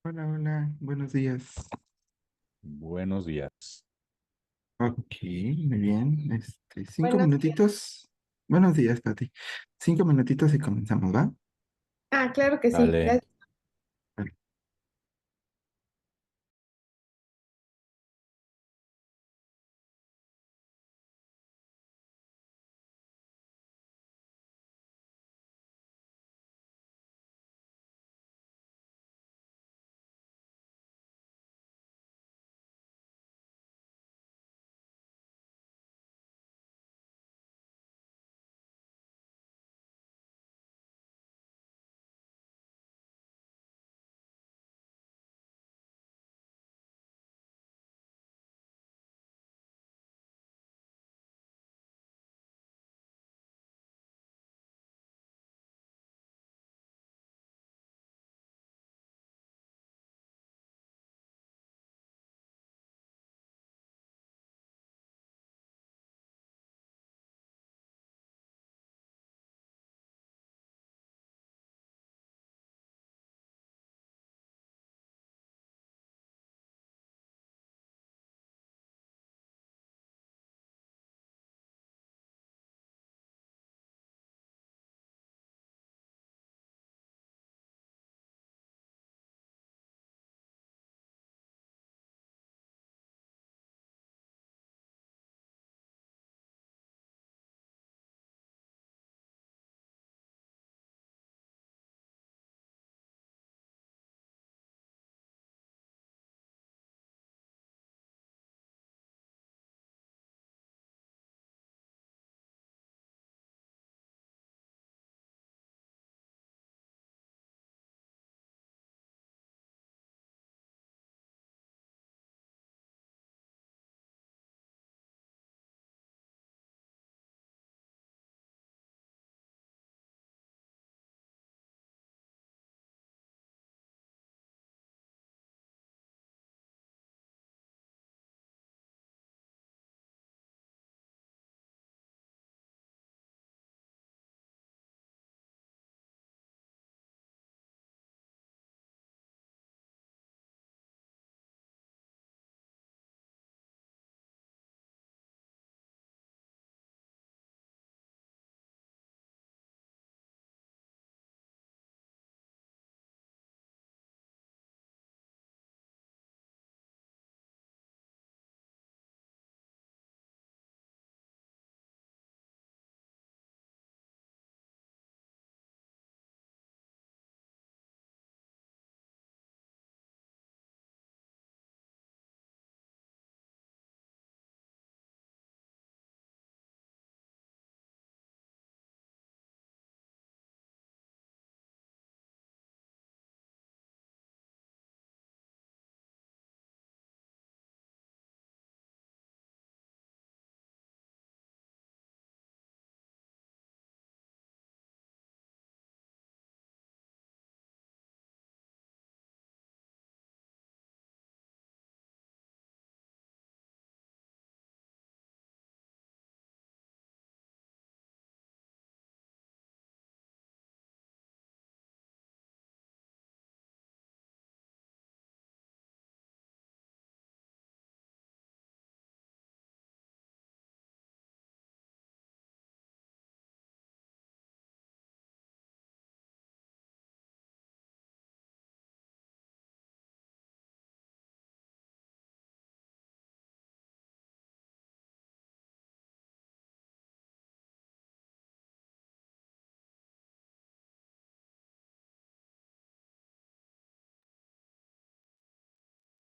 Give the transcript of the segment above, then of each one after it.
Hola, hola, buenos días. Buenos días. Ok, muy bien. Cinco Buenos días. minutitos. Buenos días, Pati. 5 minutitos y comenzamos, ¿va? Claro que sí, Dale. gracias. Vale.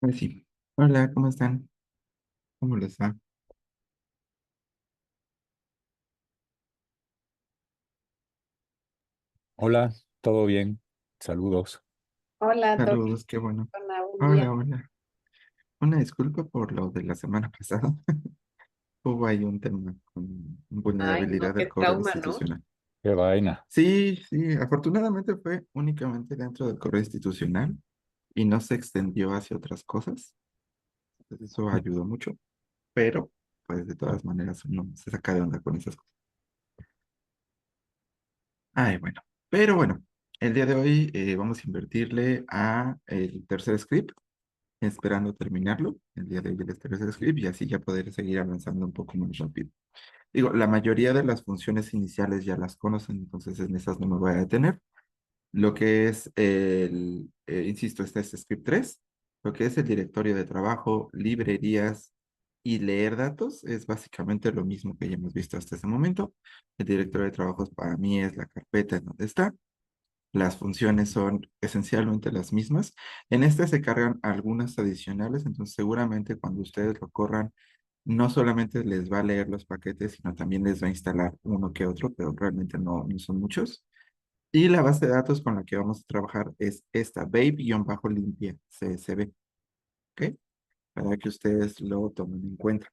Pues sí. Hola, ¿cómo están? ¿Cómo les va? Hola, ¿todo bien? Saludos. Hola, Toque. Saludos, qué bueno. Hola, buen Hola, día. hola. Una disculpa por lo de la semana pasada. Hubo ahí un tema con Ay, vulnerabilidad no, del qué correo trauma, ¿no? institucional. Qué vaina. Sí, sí, afortunadamente fue únicamente dentro del correo institucional y no se extendió hacia otras cosas. Entonces, eso ayudó mucho, pero pues de todas maneras uno se saca de onda con esas cosas. Ay, bueno. Pero bueno. El día de hoy vamos a invertirle a el tercer script, esperando terminarlo. El día de hoy el tercer script y así ya poder seguir avanzando un poco más rápido. Digo, la mayoría de las funciones iniciales ya las conocen, entonces en esas no me voy a detener. Lo que es insisto, este es script 3. Lo que es el directorio de trabajo, librerías y leer datos es básicamente lo mismo que ya hemos visto hasta ese momento. El directorio de trabajos para mí es la carpeta en donde está. Las funciones son esencialmente las mismas. En este se cargan algunas adicionales, entonces seguramente cuando ustedes lo corran, no solamente les va a leer los paquetes, sino también les va a instalar uno que otro, pero realmente no son muchos. Y la base de datos con la que vamos a trabajar es esta, babe-limpia, CSV, ¿ok? Para que ustedes lo tomen en cuenta.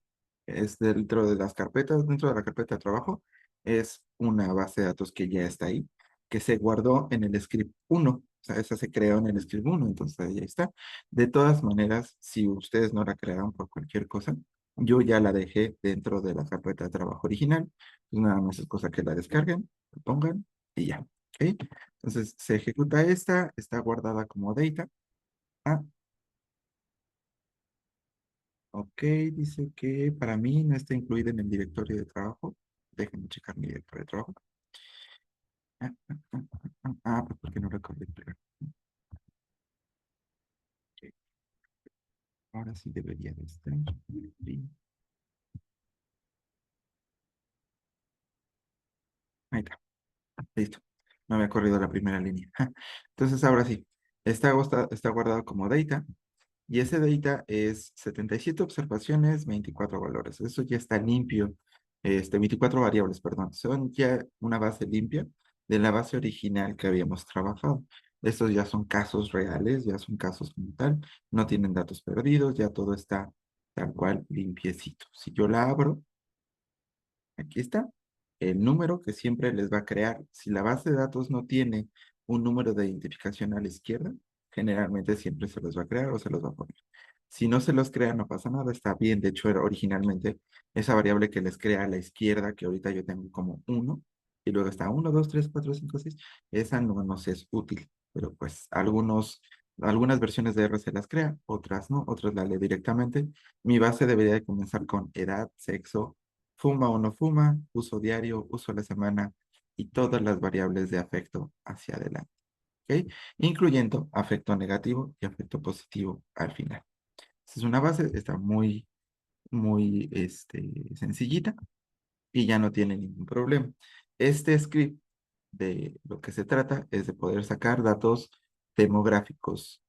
Es dentro de las carpetas, dentro de la carpeta de trabajo, es una base de datos que ya está ahí, que se guardó en el script 1. O sea, esa se creó en el script 1, entonces ahí está. De todas maneras, si ustedes no la crearon por cualquier cosa, yo ya la dejé dentro de la carpeta de trabajo original. Pues nada más es cosa que la descarguen, la pongan y ya. ¿Ok? Entonces se ejecuta esta, está guardada como data. Ah, ok, dice que para mí no está incluida en el directorio de trabajo. Déjenme checar mi directorio de trabajo. Pues porque no recordé pegar. Ok, ahora sí debería de estar. Sí, ahí está, listo. No había corrido la primera línea. Entonces ahora sí, está guardado como data. Y ese data es 77 observaciones, 24 valores. Eso ya está limpio. 24 variables, perdón. Son ya una base limpia de la base original que habíamos trabajado. Estos ya son casos reales, ya son casos como tal. No tienen datos perdidos, ya todo está tal cual limpiecito. Si yo la abro, aquí está el número que siempre les va a crear. Si la base de datos no tiene un número de identificación a la izquierda, generalmente siempre se los va a crear o se los va a poner. Si no se los crea, no pasa nada, está bien. De hecho, era originalmente esa variable que les crea a la izquierda, que ahorita yo tengo como 1, y luego está 1, 2, 3, 4, 5, 6, esa no nos es útil, pero pues algunas versiones de R se las crea, otras no, otras la lee directamente. Mi base debería de comenzar con edad, sexo, fuma o no fuma, uso diario, uso a la semana y todas las variables de afecto hacia adelante, ¿ok? Incluyendo afecto negativo y afecto positivo al final. Es una base, está muy sencillita y ya no tiene ningún problema. Este script de lo que se trata es de poder sacar datos demográficos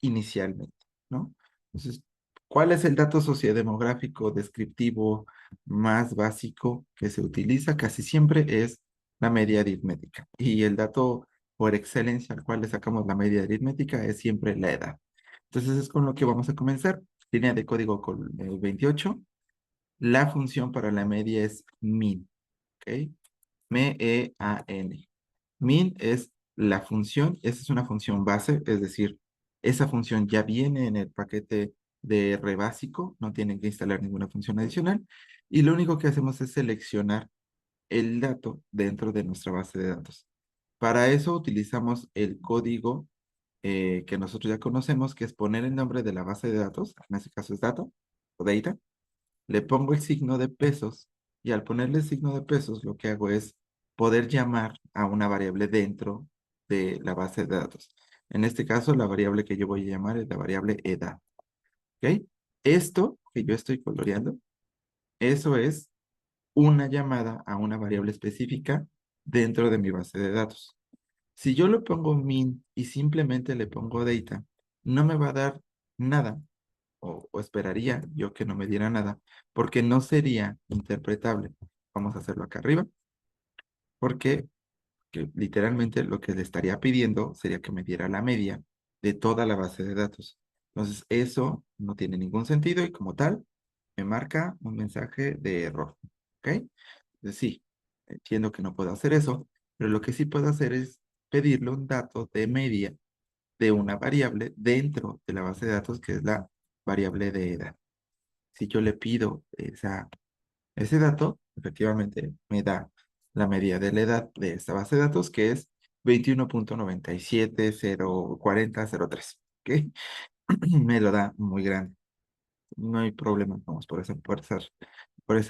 inicialmente, ¿no? Entonces, ¿cuál es el dato sociodemográfico descriptivo más básico que se utiliza? Casi siempre es la media aritmética. Y el dato por excelencia al cual le sacamos la media aritmética es siempre la edad. Entonces es con lo que vamos a comenzar. Línea de código con 28. La función para la media es min, ¿ok? M-E-A-N. Min es la función, esa es una función base, es decir, esa función ya viene en el paquete de R básico, no tienen que instalar ninguna función adicional, y lo único que hacemos es seleccionar el dato dentro de nuestra base de datos. Para eso utilizamos el código que nosotros ya conocemos, que es poner el nombre de la base de datos, en este caso es data o data, le pongo el signo de pesos y al ponerle el signo de pesos lo que hago es poder llamar a una variable dentro de la base de datos. En este caso, la variable que yo voy a llamar es la variable edad. ¿Ok? Esto que yo estoy coloreando, eso es una llamada a una variable específica dentro de mi base de datos. Si yo le pongo min y simplemente le pongo data, no me va a dar nada, o esperaría yo que no me diera nada, porque no sería interpretable. Vamos a hacerlo acá arriba, porque que literalmente lo que le estaría pidiendo sería que me diera la media de toda la base de datos. Entonces, eso no tiene ningún sentido y como tal, me marca un mensaje de error. ¿Ok? Entonces, sí, entiendo que no puedo hacer eso, pero lo que sí puedo hacer es pedirle un dato de media de una variable dentro de la base de datos que es la variable de edad. Si yo le pido ese dato, efectivamente me da la medida de la edad de esta base de datos, que es 21.97, 040, 03. ¿Ok? Me lo da muy grande. No hay problema, vamos, por esa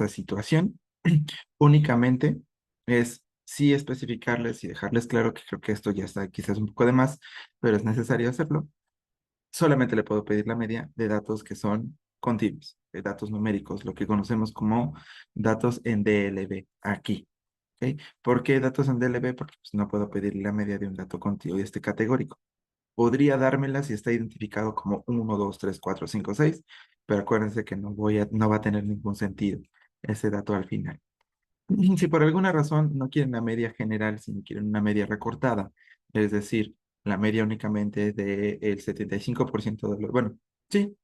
situación. Únicamente es sí especificarles y dejarles claro que creo que esto ya está quizás un poco de más, pero es necesario hacerlo. Solamente le puedo pedir la media de datos que son continuos, de datos numéricos, lo que conocemos como datos en DLB aquí. ¿Ok? ¿Por qué datos en DLB? Porque pues, no puedo pedir la media de un dato continuo y este categórico. Podría dármela si está identificado como 1, 2, 3, 4, 5, 6, pero acuérdense que no va a tener ningún sentido ese dato al final. Si por alguna razón no quieren la media general, sino quieren una media recortada, es decir, la media únicamente del 75% de los, bueno, sí,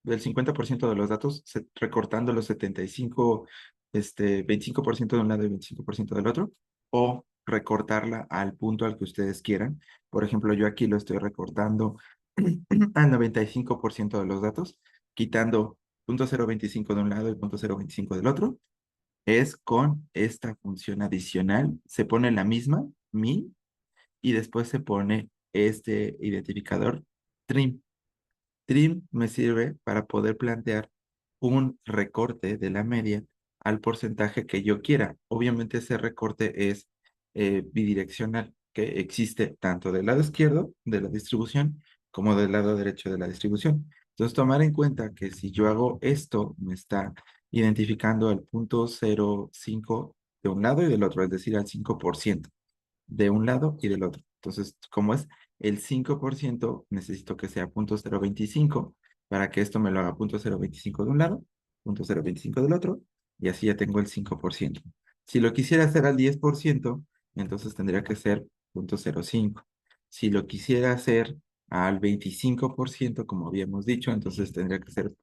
del 50% de los datos, recortando los 75, 25% de un lado y 25% del otro, o recortarla al punto al que ustedes quieran. Por ejemplo, yo aquí lo estoy recortando al 95% de los datos, quitando 0.025 de un lado y 0.025 del otro, es con esta función adicional. Se pone la misma, min, y después se pone este identificador trim. Trim me sirve para poder plantear un recorte de la media al porcentaje que yo quiera. Obviamente ese recorte es bidireccional, que existe tanto del lado izquierdo de la distribución como del lado derecho de la distribución. Entonces, tomar en cuenta que si yo hago esto, me está identificando el 0.05 de un lado y del otro, es decir, al 5% de un lado y del otro. Entonces, como es el 5%, necesito que sea 0.025 para que esto me lo haga 0.025 de un lado, 0.025 del otro, y así ya tengo el 5%. Si lo quisiera hacer al 10%, entonces tendría que ser 0.05. Si lo quisiera hacer al 25%, como habíamos dicho, entonces tendría que ser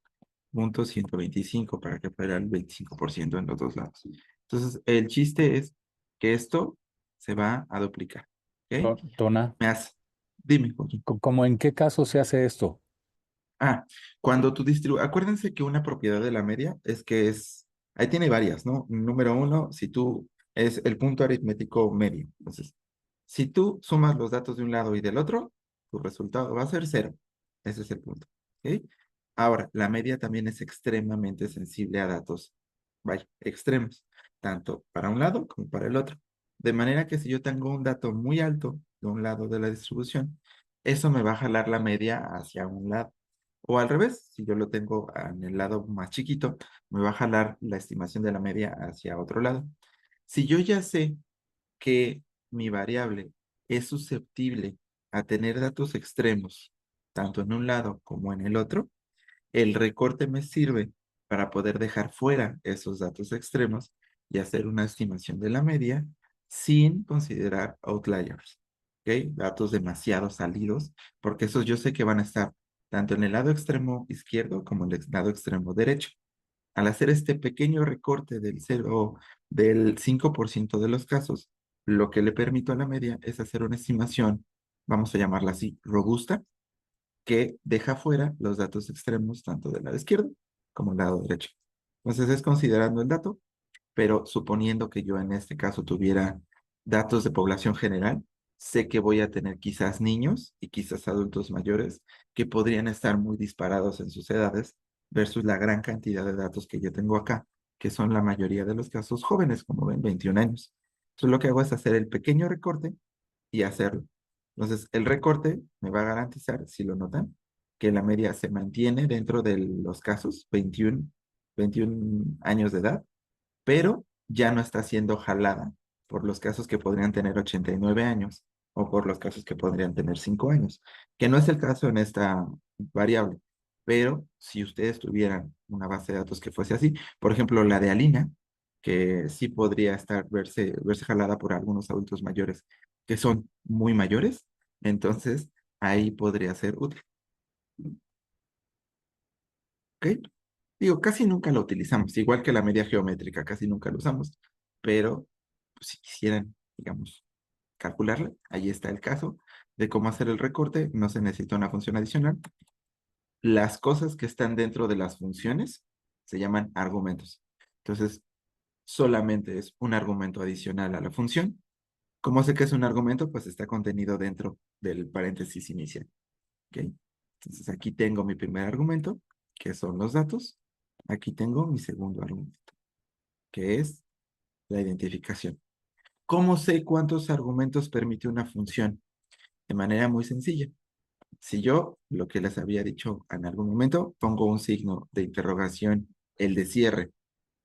0.125 para que fuera el 25% en los dos lados. Entonces, el chiste es que esto se va a duplicar. ¿Ok? Tona, Me hace. Dime, Joaquín. ¿cómo en qué caso se hace esto? Ah, cuando tú distribuyes, acuérdense que una propiedad de la media es que ahí tiene varias, ¿no? Número uno, si tú, es el punto aritmético medio. Entonces, si tú sumas los datos de un lado y del otro, tu resultado va a ser cero. Ese es el punto. ¿Ok? Ahora, la media también es extremadamente sensible a datos, vaya, extremos, tanto para un lado como para el otro. De manera que si yo tengo un dato muy alto de un lado de la distribución, eso me va a jalar la media hacia un lado. O al revés, si yo lo tengo en el lado más chiquito, me va a jalar la estimación de la media hacia otro lado. Si yo ya sé que mi variable es susceptible a tener datos extremos, tanto en un lado como en el otro, el recorte me sirve para poder dejar fuera esos datos extremos y hacer una estimación de la media sin considerar outliers, ¿ok? Datos demasiado salidos, porque esos yo sé que van a estar tanto en el lado extremo izquierdo como en el lado extremo derecho. Al hacer este pequeño recorte del 5% de los casos, lo que le permito a la media es hacer una estimación, vamos a llamarla así, robusta, que deja fuera los datos extremos tanto del lado izquierdo como del lado derecho. Entonces es considerando el dato, pero suponiendo que yo en este caso tuviera datos de población general, sé que voy a tener quizás niños y quizás adultos mayores que podrían estar muy disparados en sus edades versus la gran cantidad de datos que yo tengo acá, que son la mayoría de los casos jóvenes, como ven, 21 años. Entonces lo que hago es hacer el pequeño recorte y hacerlo. Entonces, el recorte me va a garantizar, si lo notan, que la media se mantiene dentro de los casos 21 años de edad, pero ya no está siendo jalada por los casos que podrían tener 89 años o por los casos que podrían tener 5 años, que no es el caso en esta variable. Pero si ustedes tuvieran una base de datos que fuese así, por ejemplo, la de Alina, que sí podría verse jalada por algunos adultos mayores que son muy mayores, entonces ahí podría ser útil. ¿Ok? Digo, casi nunca la utilizamos, igual que la media geométrica, casi nunca la usamos, pero pues, si quisieran, digamos, calcularla, ahí está el caso de cómo hacer el recorte, no se necesita una función adicional. Las cosas que están dentro de las funciones se llaman argumentos. Entonces, solamente es un argumento adicional a la función ¿Cómo sé que es un argumento? Pues está contenido dentro del paréntesis inicial. ¿Ok? Entonces aquí tengo mi primer argumento, que son los datos. Aquí tengo mi segundo argumento, que es la identificación. ¿Cómo sé cuántos argumentos permite una función? De manera muy sencilla. Si yo, lo que les había dicho en algún momento, pongo un signo de interrogación, el de cierre,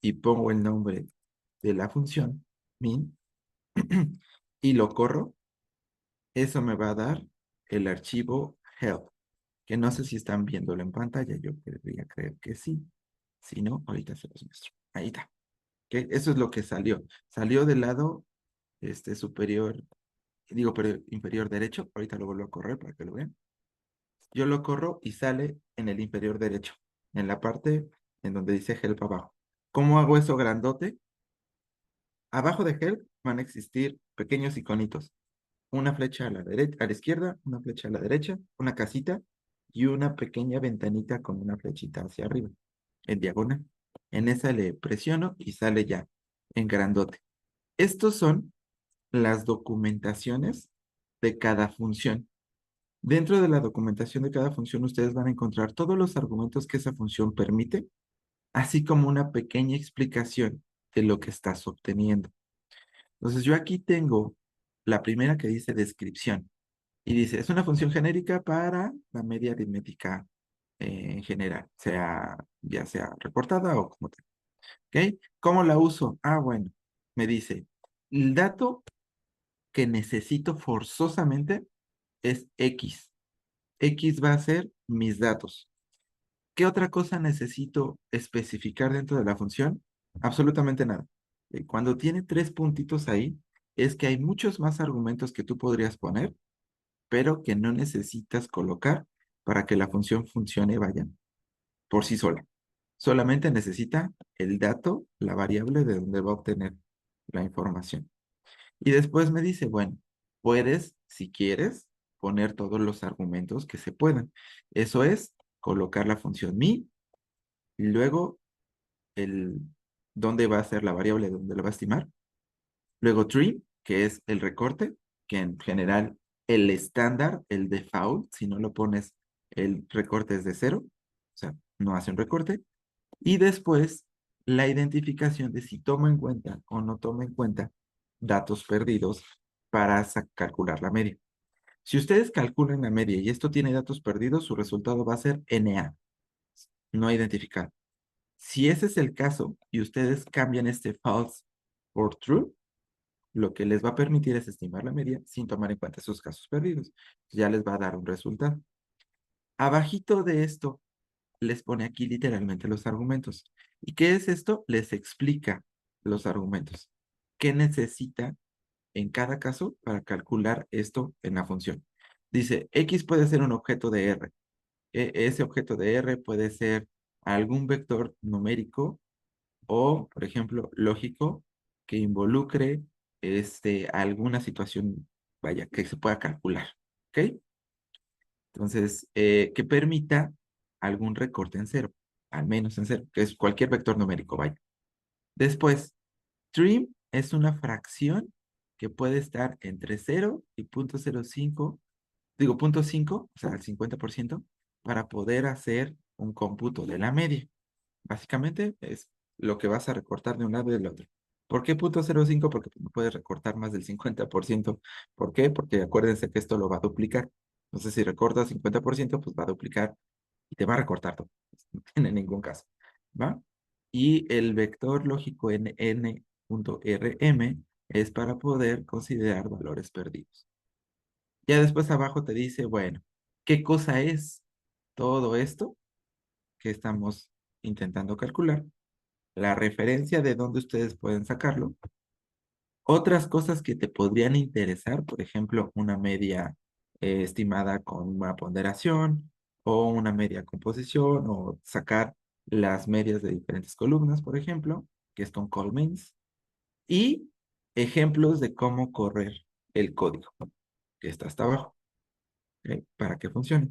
y pongo el nombre de la función, min, y lo corro, eso me va a dar el archivo help, que no sé si están viéndolo en pantalla, yo podría creer que sí. Si no, ahorita se los muestro. Ahí está. ¿Ok? Eso es lo que salió. Salió del lado superior, digo, pero inferior derecho. Ahorita lo vuelvo a correr para que lo vean. Yo lo corro y sale en el inferior derecho, en la parte en donde dice help abajo. ¿Cómo hago eso grandote? Abajo de help van a existir pequeños iconitos. Una flecha a la derecha, a la izquierda, una flecha a la derecha, una casita y una pequeña ventanita con una flechita hacia arriba, en diagonal. En esa le presiono y sale ya en grandote. Estos son las documentaciones de cada función. Dentro de la documentación de cada función, ustedes van a encontrar todos los argumentos que esa función permite, así como una pequeña explicación de lo que estás obteniendo. Entonces, yo aquí tengo la primera que dice descripción y dice, es una función genérica para la media aritmética en general, ya sea reportada o como tal. ¿Ok? ¿Cómo la uso? Ah, bueno, me dice, el dato que necesito forzosamente es X. X va a ser mis datos. ¿Qué otra cosa necesito especificar dentro de la función? Absolutamente nada. Cuando tiene tres puntitos ahí, es que hay muchos más argumentos que tú podrías poner, pero que no necesitas colocar para que la función funcione, vayan, por sí sola. Solamente necesita el dato, la variable de donde va a obtener la información. Y después me dice, bueno, puedes, si quieres, poner todos los argumentos que se puedan. Eso es colocar la función mi y luego el dónde va a ser la variable, dónde lo va a estimar. Luego trim, que es el recorte, que en general el estándar, el default, si no lo pones, el recorte es de 0, o sea, no hace un recorte. Y después la identificación de si toma en cuenta o no toma en cuenta datos perdidos para calcular la media. Si ustedes calculan la media y esto tiene datos perdidos, su resultado va a ser NA, no identificado. Si ese es el caso y ustedes cambian este false por true, lo que les va a permitir es estimar la media sin tomar en cuenta esos casos perdidos. Ya les va a dar un resultado. Abajito de esto, les pone aquí literalmente los argumentos. ¿Y qué es esto? Les explica los argumentos. ¿Qué necesita en cada caso para calcular esto en la función? Dice, X puede ser un objeto de R. Ese objeto de R puede ser algún vector numérico o, por ejemplo, lógico que involucre alguna situación, vaya, que se pueda calcular. ¿Ok? Entonces, que permita algún recorte en cero, al menos en cero, que es cualquier vector numérico, vaya. Después, trim es una fracción que puede estar entre 0 y 0.05, digo 0.5, o sea, el 50%, para poder hacer un cómputo de la media. Básicamente es lo que vas a recortar de un lado y del otro. ¿Por qué 0.05? Porque no puedes recortar más del 50%. ¿Por qué? Porque acuérdense que esto lo va a duplicar. Entonces, si recortas 50%, pues va a duplicar y te va a recortar todo. No tiene ningún caso. ¿Va? Y el vector lógico en n.rm es para poder considerar valores perdidos. Ya después abajo te dice, bueno, ¿qué cosa es todo esto que estamos intentando calcular? La referencia de dónde ustedes pueden sacarlo. Otras cosas que te podrían interesar, por ejemplo, una media estimada con una ponderación o una media composición o sacar las medias de diferentes columnas, por ejemplo, que es con colmains, y ejemplos de cómo correr el código, que está hasta abajo, ¿ok? Para que funcione.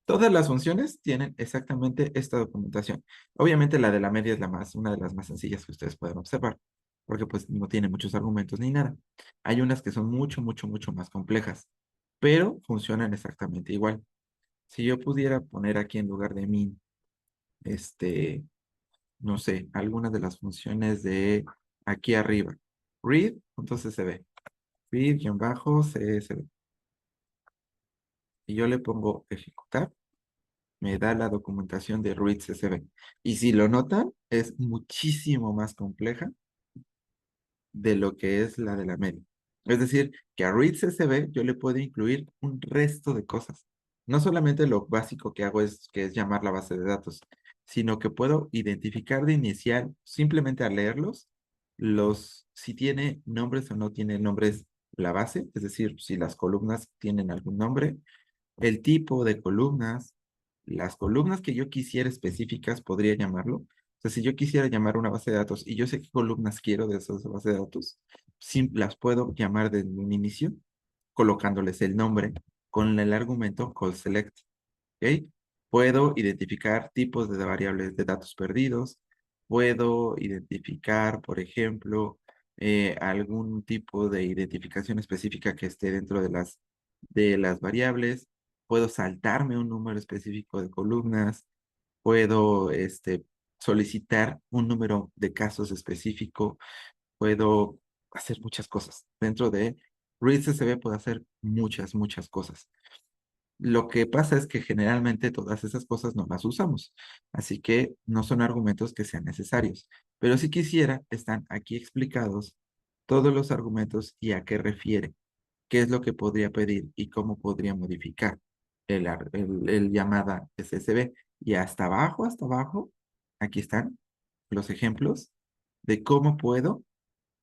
Todas las funciones tienen exactamente esta documentación. Obviamente la de la media es una de las más sencillas que ustedes pueden observar. porque pues no tiene muchos argumentos ni nada. Hay unas que son mucho, mucho, mucho más complejas, pero funcionan exactamente igual. Si yo pudiera poner aquí en lugar de min, no sé, algunas de las funciones de aquí arriba, read, entonces se ve, read-csv, y yo le pongo ejecutar, me da la documentación de read-csv. Y si lo notan, es muchísimo más compleja de lo que es la de la media. Es decir, que a read-csv yo le puedo incluir un resto de cosas. No solamente lo básico que hago que es llamar la base de datos, sino que puedo identificar de inicial, simplemente al leerlos, si tiene nombres o no tiene nombres la base, es decir, si las columnas tienen algún nombre, el tipo de columnas, las columnas que yo quisiera específicas, podría llamarlo. O sea, si yo quisiera llamar una base de datos y yo sé qué columnas quiero de esas bases de datos, las puedo llamar desde un inicio, colocándoles el nombre con el argumento call select. ¿Ok? Puedo identificar tipos de variables de datos perdidos. Puedo identificar, por ejemplo, algún tipo de identificación específica que esté dentro de las variables. Puedo saltarme un número específico de columnas. Puedo solicitar un número de casos específico. Puedo hacer muchas cosas. Dentro de readCSV puedo hacer muchas, muchas cosas. Lo que pasa es que generalmente todas esas cosas no las usamos, así que no son argumentos que sean necesarios. Pero si quisiera, están aquí explicados todos los argumentos y a qué refiere, qué es lo que podría pedir y cómo podría modificar el llamada SSB. Y hasta abajo, aquí están los ejemplos de cómo puedo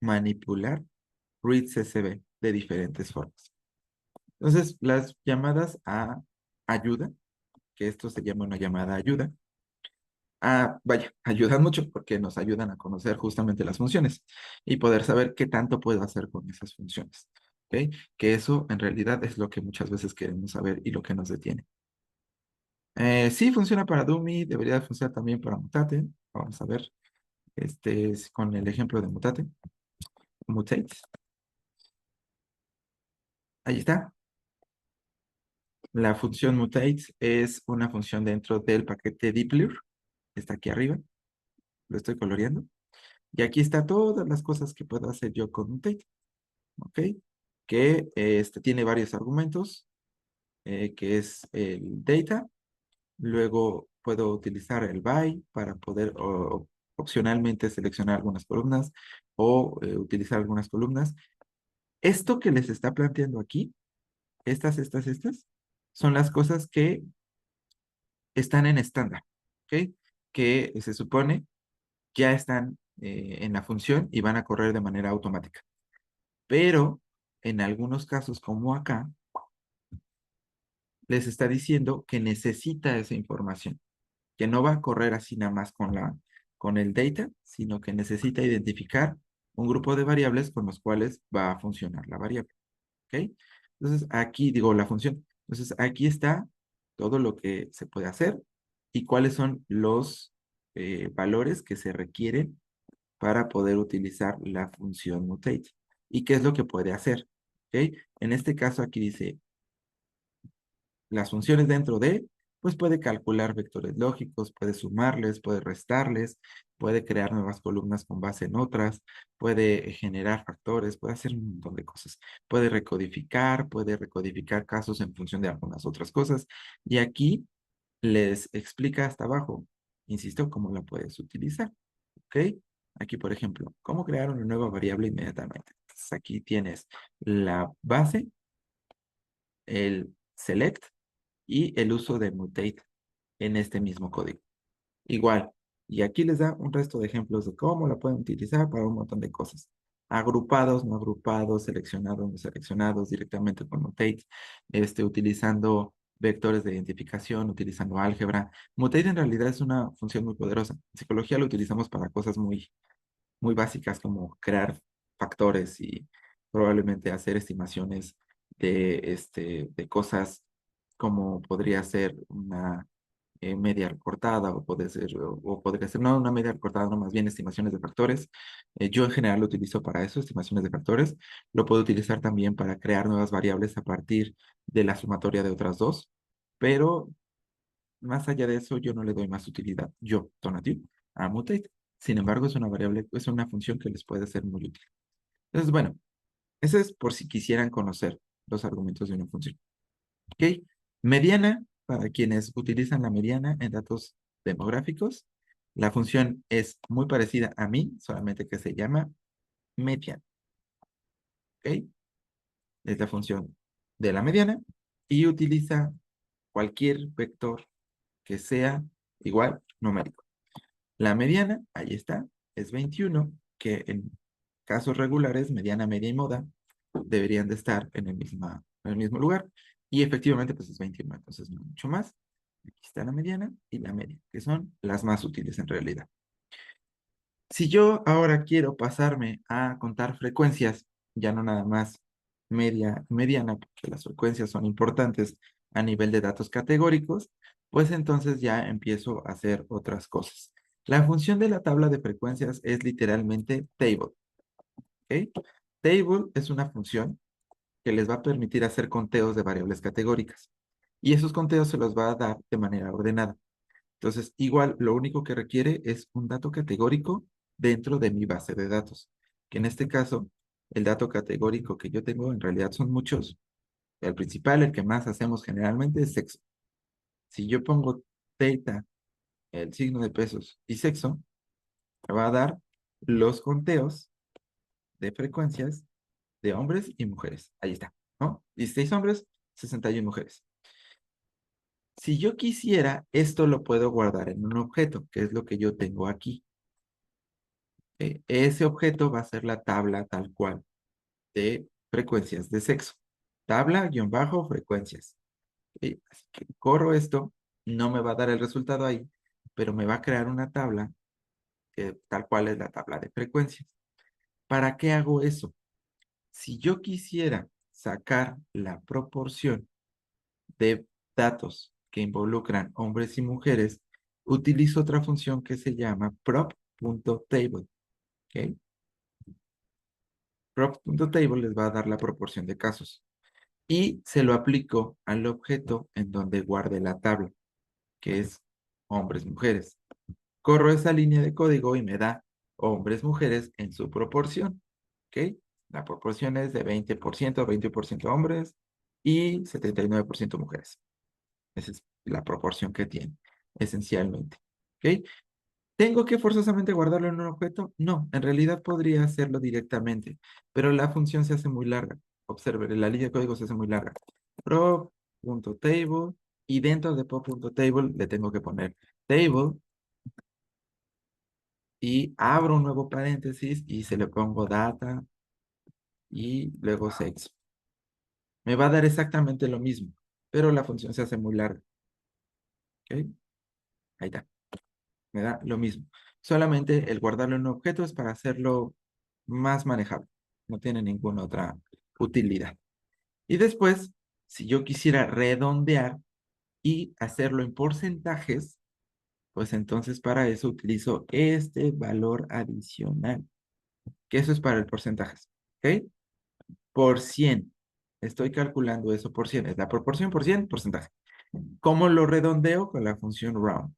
manipular readCSV de diferentes formas. Entonces, las llamadas a ayuda, que esto se llama una llamada a ayuda, vaya, ayudan mucho porque nos ayudan a conocer justamente las funciones y poder saber qué tanto puedo hacer con esas funciones. ¿Ok? Que eso en realidad es lo que muchas veces queremos saber y lo que nos detiene. Sí, funciona para Dummy, debería funcionar también para Mutate. Vamos a ver con el ejemplo de Mutate. Mutate. Ahí está. La función mutate es una función dentro del paquete dplyr. Está aquí arriba. Lo estoy coloreando. Y aquí está todas las cosas que puedo hacer yo con mutate. ¿Ok? Que tiene varios argumentos, que es el data. Luego puedo utilizar el by para poder opcionalmente seleccionar algunas columnas o utilizar algunas columnas. Esto que les está planteando aquí, estas, son las cosas que están en estándar, ¿ok? Que se supone ya están en la función y van a correr de manera automática. Pero en algunos casos, como acá, les está diciendo que necesita esa información, que no va a correr así nada más con el data, sino que necesita identificar un grupo de variables con los cuales va a funcionar la variable. ¿Ok? Entonces, aquí digo la función. Entonces, aquí está todo lo que se puede hacer y cuáles son los valores que se requieren para poder utilizar la función mutate. ¿Y qué es lo que puede hacer? ¿Ok? En este caso aquí dice las funciones dentro de, pues puede calcular vectores lógicos, puede sumarles, puede restarles, puede crear nuevas columnas con base en otras, puede generar factores, puede hacer un montón de cosas. Puede recodificar casos en función de algunas otras cosas. Y aquí les explica hasta abajo, insisto, cómo la puedes utilizar. ¿Ok? Aquí, por ejemplo, cómo crear una nueva variable inmediatamente. Entonces, aquí tienes la base, el select y el uso de mutate en este mismo código. Igual, y aquí les da un resto de ejemplos de cómo la pueden utilizar para un montón de cosas. Agrupados, no agrupados, seleccionados, no seleccionados, directamente con mutate, utilizando vectores de identificación, utilizando álgebra. Mutate en realidad es una función muy poderosa. En psicología lo utilizamos para cosas muy, muy básicas como crear factores y probablemente hacer estimaciones de cosas como podría ser media recortada o puede ser, o podría ser, no una media recortada, no, más bien estimaciones de factores. Yo en general lo utilizo para eso, estimaciones de factores. Lo puedo utilizar también para crear nuevas variables a partir de la sumatoria de otras dos, pero más allá de eso yo no le doy más utilidad. Yo, Tonatiuh, a mutate. Sin embargo, es una variable, es una función que les puede ser muy útil. Entonces, bueno, eso es por si quisieran conocer los argumentos de una función. ¿Ok? Mediana, para quienes utilizan la mediana en datos demográficos, la función es muy parecida a mí, solamente que se llama median. ¿Ok? Es la función de la mediana y utiliza cualquier vector que sea igual numérico. La mediana, ahí está, es 21, que en casos regulares, mediana, media y moda, deberían de estar en el mismo lugar. Y efectivamente, pues es 21, entonces no mucho más. Aquí está la mediana y la media, que son las más útiles en realidad. Si yo ahora quiero pasarme a contar frecuencias, ya no nada más media y mediana, porque las frecuencias son importantes a nivel de datos categóricos, pues entonces ya empiezo a hacer otras cosas. La función de la tabla de frecuencias es literalmente table. ¿Ok? Table es una función que les va a permitir hacer conteos de variables categóricas. Y esos conteos se los va a dar de manera ordenada. Entonces, igual, lo único que requiere es un dato categórico dentro de mi base de datos. Que en este caso, el dato categórico que yo tengo en realidad son muchos. El principal, el que más hacemos generalmente es sexo. Si yo pongo theta, el signo de pesos y sexo, me va a dar los conteos de frecuencias de hombres y mujeres. Ahí está, ¿no? 16 hombres, 61 mujeres. Si yo quisiera, esto lo puedo guardar en un objeto, que es lo que yo tengo aquí. Ese objeto va a ser la tabla tal cual de frecuencias de sexo. Tabla-frecuencias. Así que corro esto, no me va a dar el resultado ahí, pero me va a crear una tabla que tal cual es la tabla de frecuencias. ¿Para qué hago eso? Si yo quisiera sacar la proporción de datos que involucran hombres y mujeres, utilizo otra función que se llama prop.table. ¿Ok? Prop.table les va a dar la proporción de casos y se lo aplico al objeto en donde guarde la tabla, que es hombres-mujeres. Corro esa línea de código y me da hombres-mujeres en su proporción. ¿Ok? La proporción es de 20% hombres y 79% mujeres. Esa es la proporción que tiene, esencialmente. ¿Ok? ¿Tengo que forzosamente guardarlo en un objeto? No, en realidad podría hacerlo directamente, pero la función se hace muy larga. Observe, la línea de código se hace muy larga. Prop.table y dentro de prop.table le tengo que poner table y abro un nuevo paréntesis y se le pongo data y luego sexo. Me va a dar exactamente lo mismo, pero la función se hace muy larga. ¿Ok? Ahí está. Me da lo mismo. Solamente el guardarlo en un objeto es para hacerlo más manejable. No tiene ninguna otra utilidad. Y después, si yo quisiera redondear y hacerlo en porcentajes, pues entonces para eso utilizo este valor adicional, que eso es para el porcentaje. ¿Ok? Por 100. Estoy calculando eso por 100. Es la proporción por 100, porcentaje. ¿Cómo lo redondeo? Con la función round.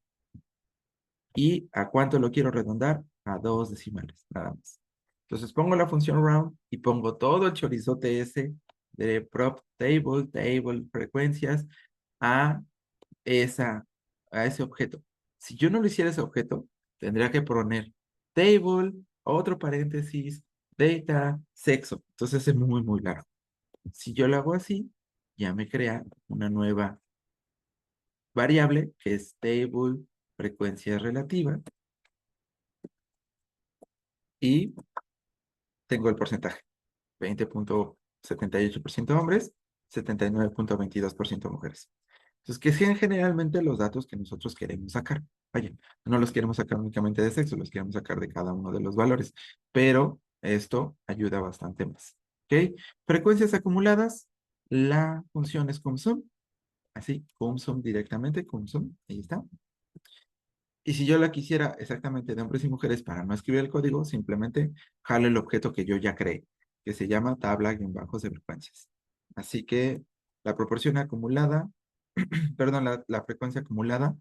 ¿Y a cuánto lo quiero redondar? A 2 decimales, nada más. Entonces pongo la función round y pongo todo el chorizote ese de prop table, frecuencias a, esa, a ese objeto. Si yo no lo hiciera ese objeto, tendría que poner table, otro paréntesis, data, sexo. Entonces es muy, muy largo. Si yo lo hago así, ya me crea una nueva variable que es table frecuencia relativa y tengo el porcentaje. 20.78% hombres, 79.22% mujeres. Entonces, que sean generalmente los datos que nosotros queremos sacar. Vaya, no los queremos sacar únicamente de sexo, los queremos sacar de cada uno de los valores, pero esto ayuda bastante más. ¿Ok? Frecuencias acumuladas, la función es como son. así, cum sum directamente, cum sum, ahí está. Y si yo la quisiera exactamente de hombres y mujeres para no escribir el código, simplemente jalo el objeto que yo ya creé, que se llama tabla-bajos de frecuencias. Así que la proporción acumulada, perdón, la frecuencia acumulada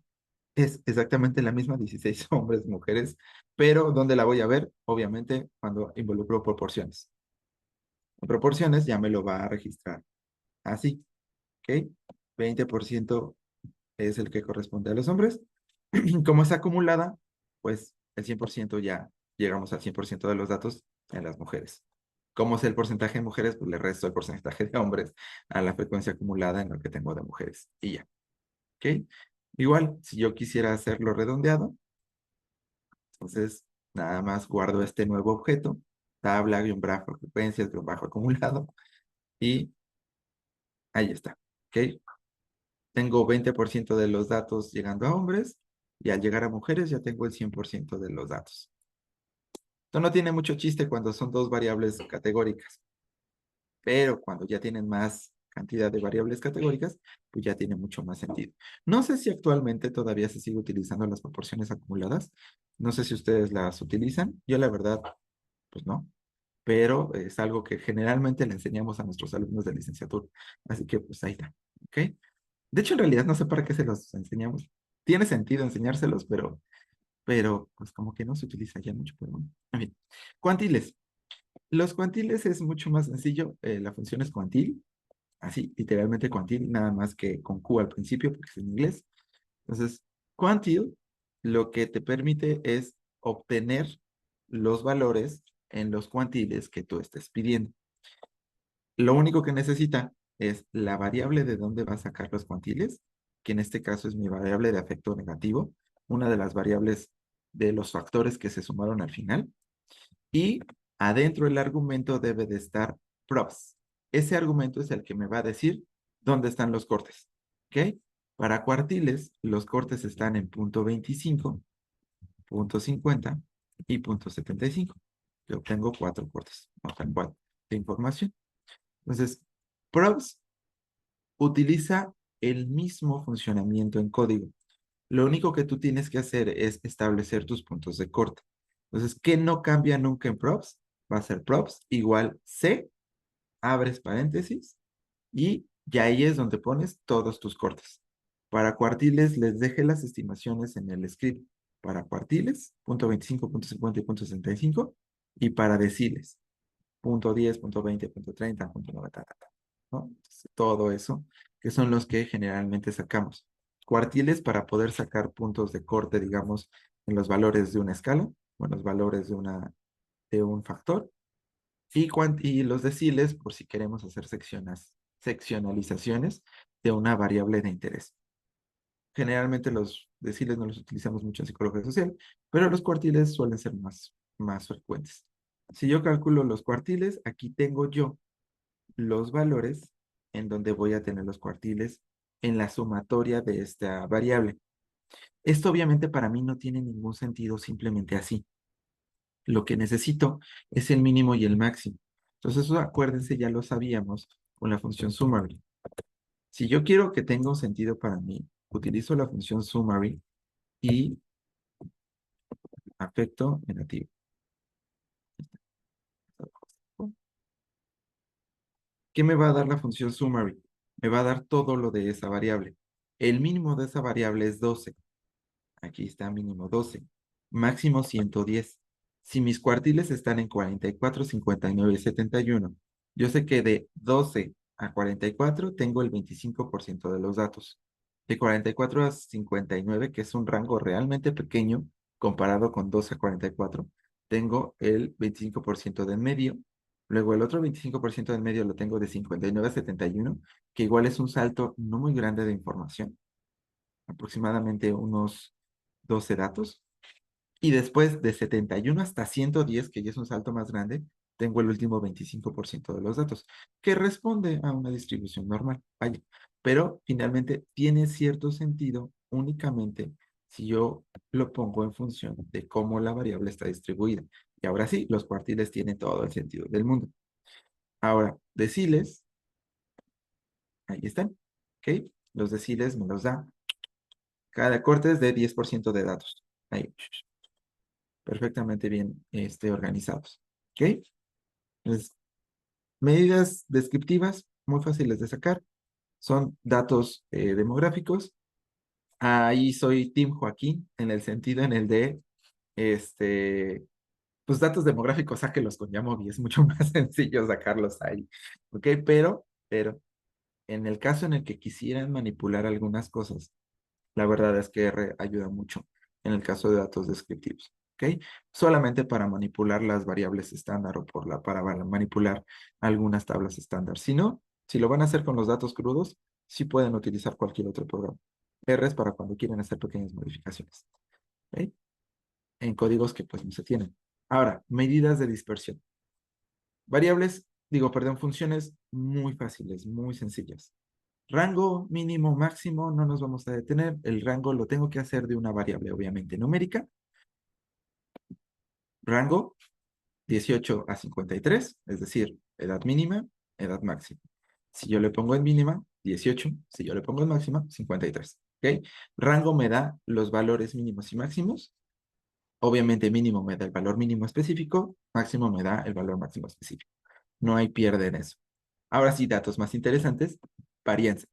es exactamente la misma, 16 hombres, mujeres, pero ¿dónde la voy a ver? Obviamente cuando involucro proporciones. En proporciones ya me lo va a registrar así, ¿ok? 20% es el que corresponde a los hombres. Como es acumulada, pues el 100% ya llegamos al 100% de los datos en las mujeres. Como es el porcentaje de mujeres, pues le resto el porcentaje de hombres a la frecuencia acumulada en lo que tengo de mujeres. Y ya, ¿ok? Igual, si yo quisiera hacerlo redondeado, entonces nada más guardo este nuevo objeto, tabla, guión bajo, frecuencias, guión bajo acumulado, y ahí está, ¿ok? Tengo 20% de los datos llegando a hombres y al llegar a mujeres ya tengo el 100% de los datos. Esto no tiene mucho chiste cuando son dos variables categóricas, pero cuando ya tienen más cantidad de variables categóricas, pues ya tiene mucho más sentido. No sé si actualmente todavía se sigue utilizando las proporciones acumuladas. No sé si ustedes las utilizan. Yo la verdad, pues no, pero es algo que generalmente le enseñamos a nuestros alumnos de licenciatura. Así que pues ahí está, ¿ok? De hecho, en realidad no sé para qué se los enseñamos. Tiene sentido enseñárselos, pero pues como que no se utiliza ya mucho, pero bueno. En fin. Cuantiles. Los cuantiles es mucho más sencillo. La función es cuantil, así, literalmente cuantil, nada más que con Q al principio, porque es en inglés. Entonces, quantil lo que te permite es obtener los valores en los cuantiles que tú estés pidiendo. Lo único que necesita es la variable de dónde va a sacar los cuantiles, que en este caso es mi variable de afecto negativo, una de las variables de los factores que se sumaron al final, y adentro del argumento debe de estar props. Ese argumento es el que me va a decir dónde están los cortes, ¿ok? Para cuartiles, los cortes están en punto 25, punto 50 y punto 75. Yo obtengo 4 cortes, no tal cual, de información. Entonces, props utiliza el mismo funcionamiento en código. Lo único que tú tienes que hacer es establecer tus puntos de corte. Entonces, ¿qué no cambia nunca en props? Va a ser props igual C, abres paréntesis, y ya ahí es donde pones todos tus cortes. Para cuartiles, les dejé las estimaciones en el script. Para cuartiles, punto 25, punto 50 y punto 65. Y para deciles, punto 10, punto 20, punto 30, punto 90, ¿no? Entonces, todo eso, que son los que generalmente sacamos. Cuartiles para poder sacar puntos de corte, digamos, en los valores de una escala, o en los valores de un factor, y los deciles por si queremos hacer seccionalizaciones de una variable de interés. Generalmente los deciles no los utilizamos mucho en psicología social, pero los cuartiles suelen ser más frecuentes. Si yo calculo los cuartiles, aquí tengo yo los valores en donde voy a tener los cuartiles en la sumatoria de esta variable. Esto obviamente para mí no tiene ningún sentido simplemente así. Lo que necesito es el mínimo y el máximo. Entonces, eso, acuérdense, ya lo sabíamos con la función summary. Si yo quiero que tenga un sentido para mí, utilizo la función summary y afecto negativo. ¿Qué me va a dar la función summary? Me va a dar todo lo de esa variable. El mínimo de esa variable es 12. Aquí está mínimo 12. Máximo 110. Si mis cuartiles están en 44, 59 y 71, yo sé que de 12 a 44 tengo el 25% de los datos. De 44 a 59, que es un rango realmente pequeño comparado con 12 a 44, tengo el 25% de en medio. Luego el otro 25% de en medio lo tengo de 59 a 71, que igual es un salto no muy grande de información, aproximadamente unos 12 datos. Y después de 71 hasta 110, que ya es un salto más grande, tengo el último 25% de los datos, que responde a una distribución normal. Vaya. Pero finalmente tiene cierto sentido únicamente si yo lo pongo en función de cómo la variable está distribuida. Y ahora sí, los cuartiles tienen todo el sentido del mundo. Ahora, deciles, ahí están. ¿Ok? los deciles me los da. Cada corte es de 10% de datos. Ahí, perfectamente bien organizados. ¿Ok? Entonces, medidas descriptivas, muy fáciles de sacar. Son datos demográficos. Ahí soy Team Joaquín, en el sentido en el de, pues datos demográficos, sáquelos con Yamovi, es mucho más sencillo sacarlos ahí. ¿Ok? Pero, en el caso en el que quisieran manipular algunas cosas, la verdad es que R ayuda mucho en el caso de datos descriptivos. ¿Ok? Solamente para manipular las variables estándar o para manipular algunas tablas estándar. Si no, si lo van a hacer con los datos crudos, sí pueden utilizar cualquier otro programa. R es para cuando quieren hacer pequeñas modificaciones. ¿Ok? En códigos que pues no se tienen. Ahora, medidas de dispersión. Funciones muy fáciles, muy sencillas. Rango mínimo, máximo, no nos vamos a detener. El rango lo tengo que hacer de una variable, obviamente, numérica. Rango 18 a 53, es decir, edad mínima, edad máxima. Si yo le pongo en mínima, 18. Si yo le pongo en máxima, 53. ¿Ok? Rango me da los valores mínimos y máximos. Obviamente mínimo me da el valor mínimo específico, máximo me da el valor máximo específico. No hay pierde en eso. Ahora sí, datos más interesantes, varianza.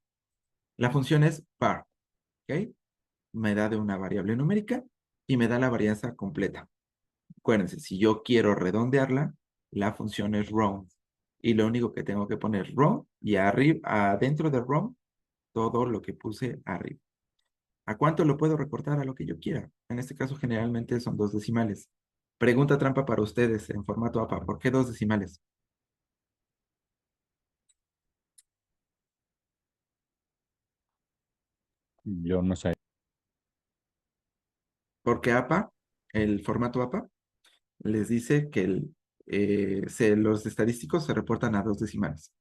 La función es var, ¿ok? Me da de una variable numérica y me da la varianza completa. Acuérdense, si yo quiero redondearla, la función es round. Y lo único que tengo que poner round y arriba, adentro de round, todo lo que puse arriba. ¿A cuánto lo puedo recortar? A lo que yo quiera. En este caso, generalmente son 2 decimales. Pregunta trampa para ustedes en formato APA. ¿Por qué 2 decimales? Yo no sé. Porque APA, el formato APA, les dice que los estadísticos se reportan a 2 decimales.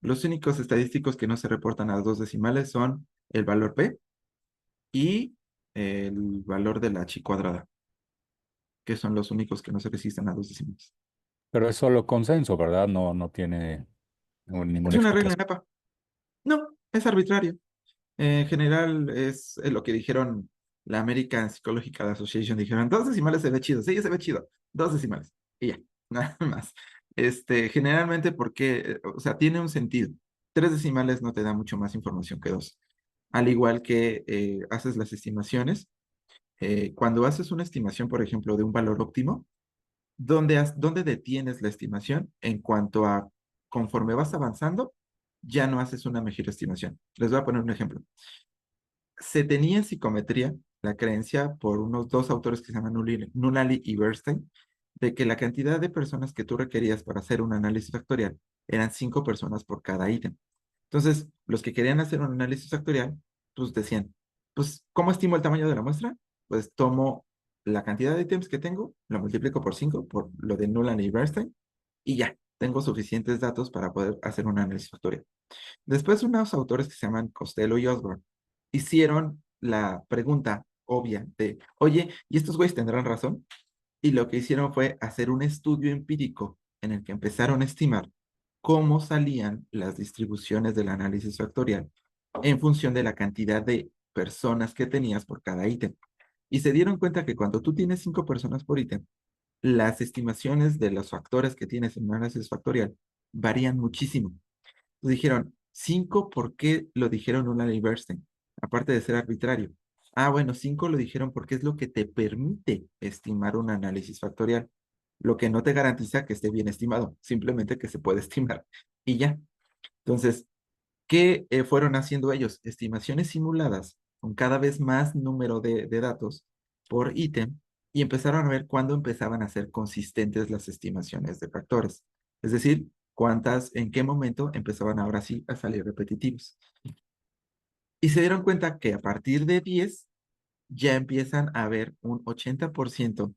Los únicos estadísticos que no se reportan a 2 decimales son el valor P y el valor de la chi cuadrada, que son los únicos que no se registran a 2 decimales. Pero es solo consenso, ¿verdad? No, no tiene Es ninguna una regla en explicación. APA. No, es arbitrario. En general es lo que dijeron la American Psychological Association. Dijeron, 2 decimales se ve chido. Sí, se ve chido. 2 decimales. Y ya, nada más. Generalmente porque, o sea, tiene un sentido. 3 decimales no te da mucho más información que 2. Al igual que haces las estimaciones. Cuando haces una estimación, por ejemplo, de un valor óptimo, ¿dónde detienes la estimación en cuanto a conforme vas avanzando, ya no haces una mejor estimación? Les voy a poner un ejemplo. Se tenía en psicometría la creencia por unos 2 autores que se llaman Nunnally y Bernstein, de que la cantidad de personas que tú requerías para hacer un análisis factorial eran 5 personas por cada ítem. Entonces, los que querían hacer un análisis factorial, pues decían, pues, ¿cómo estimo el tamaño de la muestra? Pues tomo la cantidad de ítems que tengo, lo multiplico por 5, por lo de Nunnally y Bernstein, y ya, tengo suficientes datos para poder hacer un análisis factorial. Después, unos autores que se llaman Costello y Osborne hicieron la pregunta obvia de, oye, ¿y estos güeyes tendrán razón? Y lo que hicieron fue hacer un estudio empírico en el que empezaron a estimar cómo salían las distribuciones del análisis factorial en función de la cantidad de personas que tenías por cada ítem. Y se dieron cuenta que cuando tú tienes 5 personas por ítem, las estimaciones de los factores que tienes en un análisis factorial varían muchísimo. Dijeron, 5, ¿por qué lo dijeron una y Bernstein? Aparte de ser arbitrario. Ah, bueno, 5 lo dijeron porque es lo que te permite estimar un análisis factorial. Lo que no te garantiza que esté bien estimado, simplemente que se puede estimar. Y ya. Entonces, ¿qué fueron haciendo ellos? Estimaciones simuladas con cada vez más número de datos por ítem y empezaron a ver cuándo empezaban a ser consistentes las estimaciones de factores. Es decir, en qué momento empezaban ahora sí a salir repetitivos. Y se dieron cuenta que a partir de 10 ya empiezan a haber un 80%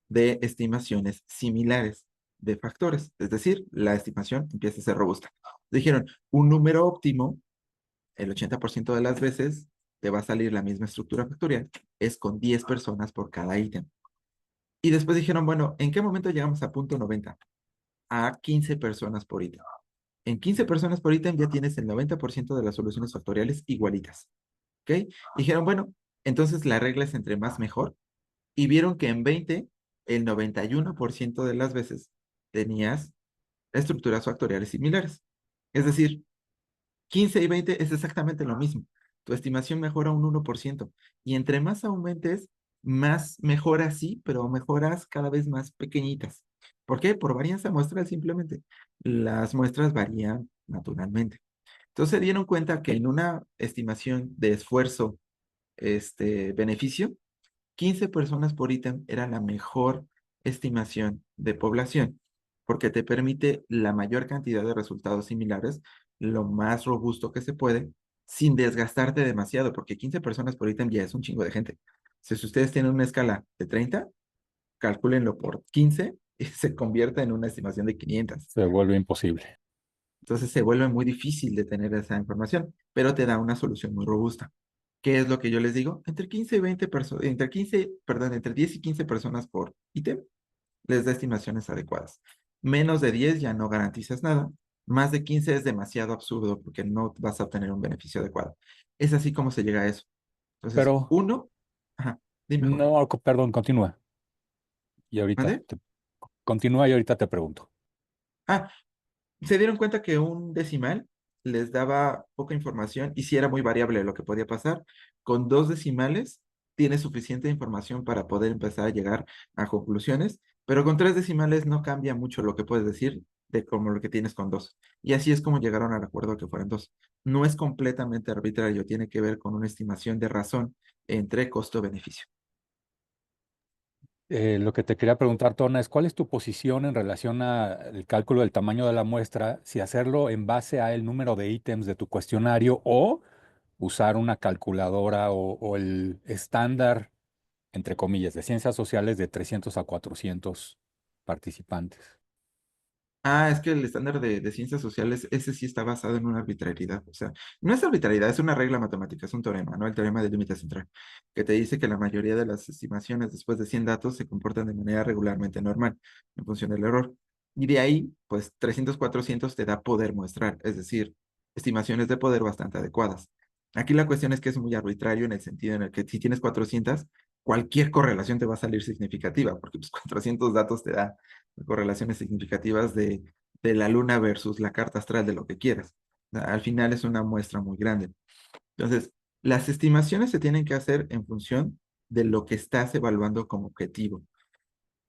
de estimaciones similares de factores. Es decir, la estimación empieza a ser robusta. Dijeron, un número óptimo el 80% de las veces te va a salir la misma estructura factorial, es con 10 personas por cada ítem. Y después dijeron, bueno, ¿en qué momento llegamos a punto 90? A 15 personas por ítem. En 15 personas por ítem ya tienes el 90% de las soluciones factoriales igualitas. ¿Ok? Y dijeron, bueno, entonces la regla es entre más mejor. Y vieron que en 20, el 91% de las veces tenías estructuras factoriales similares. Es decir, 15 y 20 es exactamente lo mismo. Tu estimación mejora un 1%. Y entre más aumentes, más mejoras, sí, pero mejoras cada vez más pequeñitas. ¿Por qué? Por varianza muestral simplemente. Las muestras varían naturalmente. Entonces se dieron cuenta que en una estimación de esfuerzo, beneficio, 15 personas por ítem era la mejor estimación de población, porque te permite la mayor cantidad de resultados similares, lo más robusto que se puede, sin desgastarte demasiado, porque 15 personas por ítem ya es un chingo de gente. Si ustedes tienen una escala de 30, calcúlenlo por 15 y se convierte en una estimación de 500. Se vuelve imposible. Entonces se vuelve muy difícil de tener esa información, pero te da una solución muy robusta. ¿Qué es lo que yo les digo? Entre 15 y 20 personas, entre 10 y 15 personas por ítem, les da estimaciones adecuadas. Menos de 10 ya no garantizas nada. Más de 15 es demasiado absurdo porque no vas a obtener un beneficio adecuado. Es así como se llega a eso. Entonces, Pero, uno, ajá, dime, Jorge. no, perdón, continúa. Y ahorita ¿Mande? continúa y ahorita te pregunto. Ah, se dieron cuenta que un decimal les daba poca información y si era muy variable lo que podía pasar. Con dos decimales tienes suficiente información para poder empezar a llegar a conclusiones, pero con tres decimales no cambia mucho lo que puedes decir de como lo que tienes con dos. Y así es como llegaron al acuerdo que fueran dos. No es completamente arbitrario, tiene que ver con una estimación de razón entre costo-beneficio. Lo que te quería preguntar, Tona, es cuál es tu posición en relación al cálculo del tamaño de la muestra, si hacerlo en base al número de ítems de tu cuestionario o usar una calculadora o el estándar, entre comillas, de ciencias sociales de 300 a 400 participantes. Ah, es que el estándar de ciencias sociales, ese sí está basado en una arbitrariedad. O sea, no es arbitrariedad, es una regla matemática, es un teorema, ¿no? El teorema del límite central, que te dice que la mayoría de las estimaciones después de 100 datos se comportan de manera regularmente normal, en función del error. Y de ahí, pues 300, 400 te da poder muestral, es decir, estimaciones de poder bastante adecuadas. Aquí la cuestión es que es muy arbitrario en el sentido en el que si tienes 400, cualquier correlación te va a salir significativa, porque pues 400 datos te da correlaciones significativas de la luna versus la carta astral de lo que quieras. Al final es una muestra muy grande. Entonces, las estimaciones se tienen que hacer en función de lo que estás evaluando como objetivo.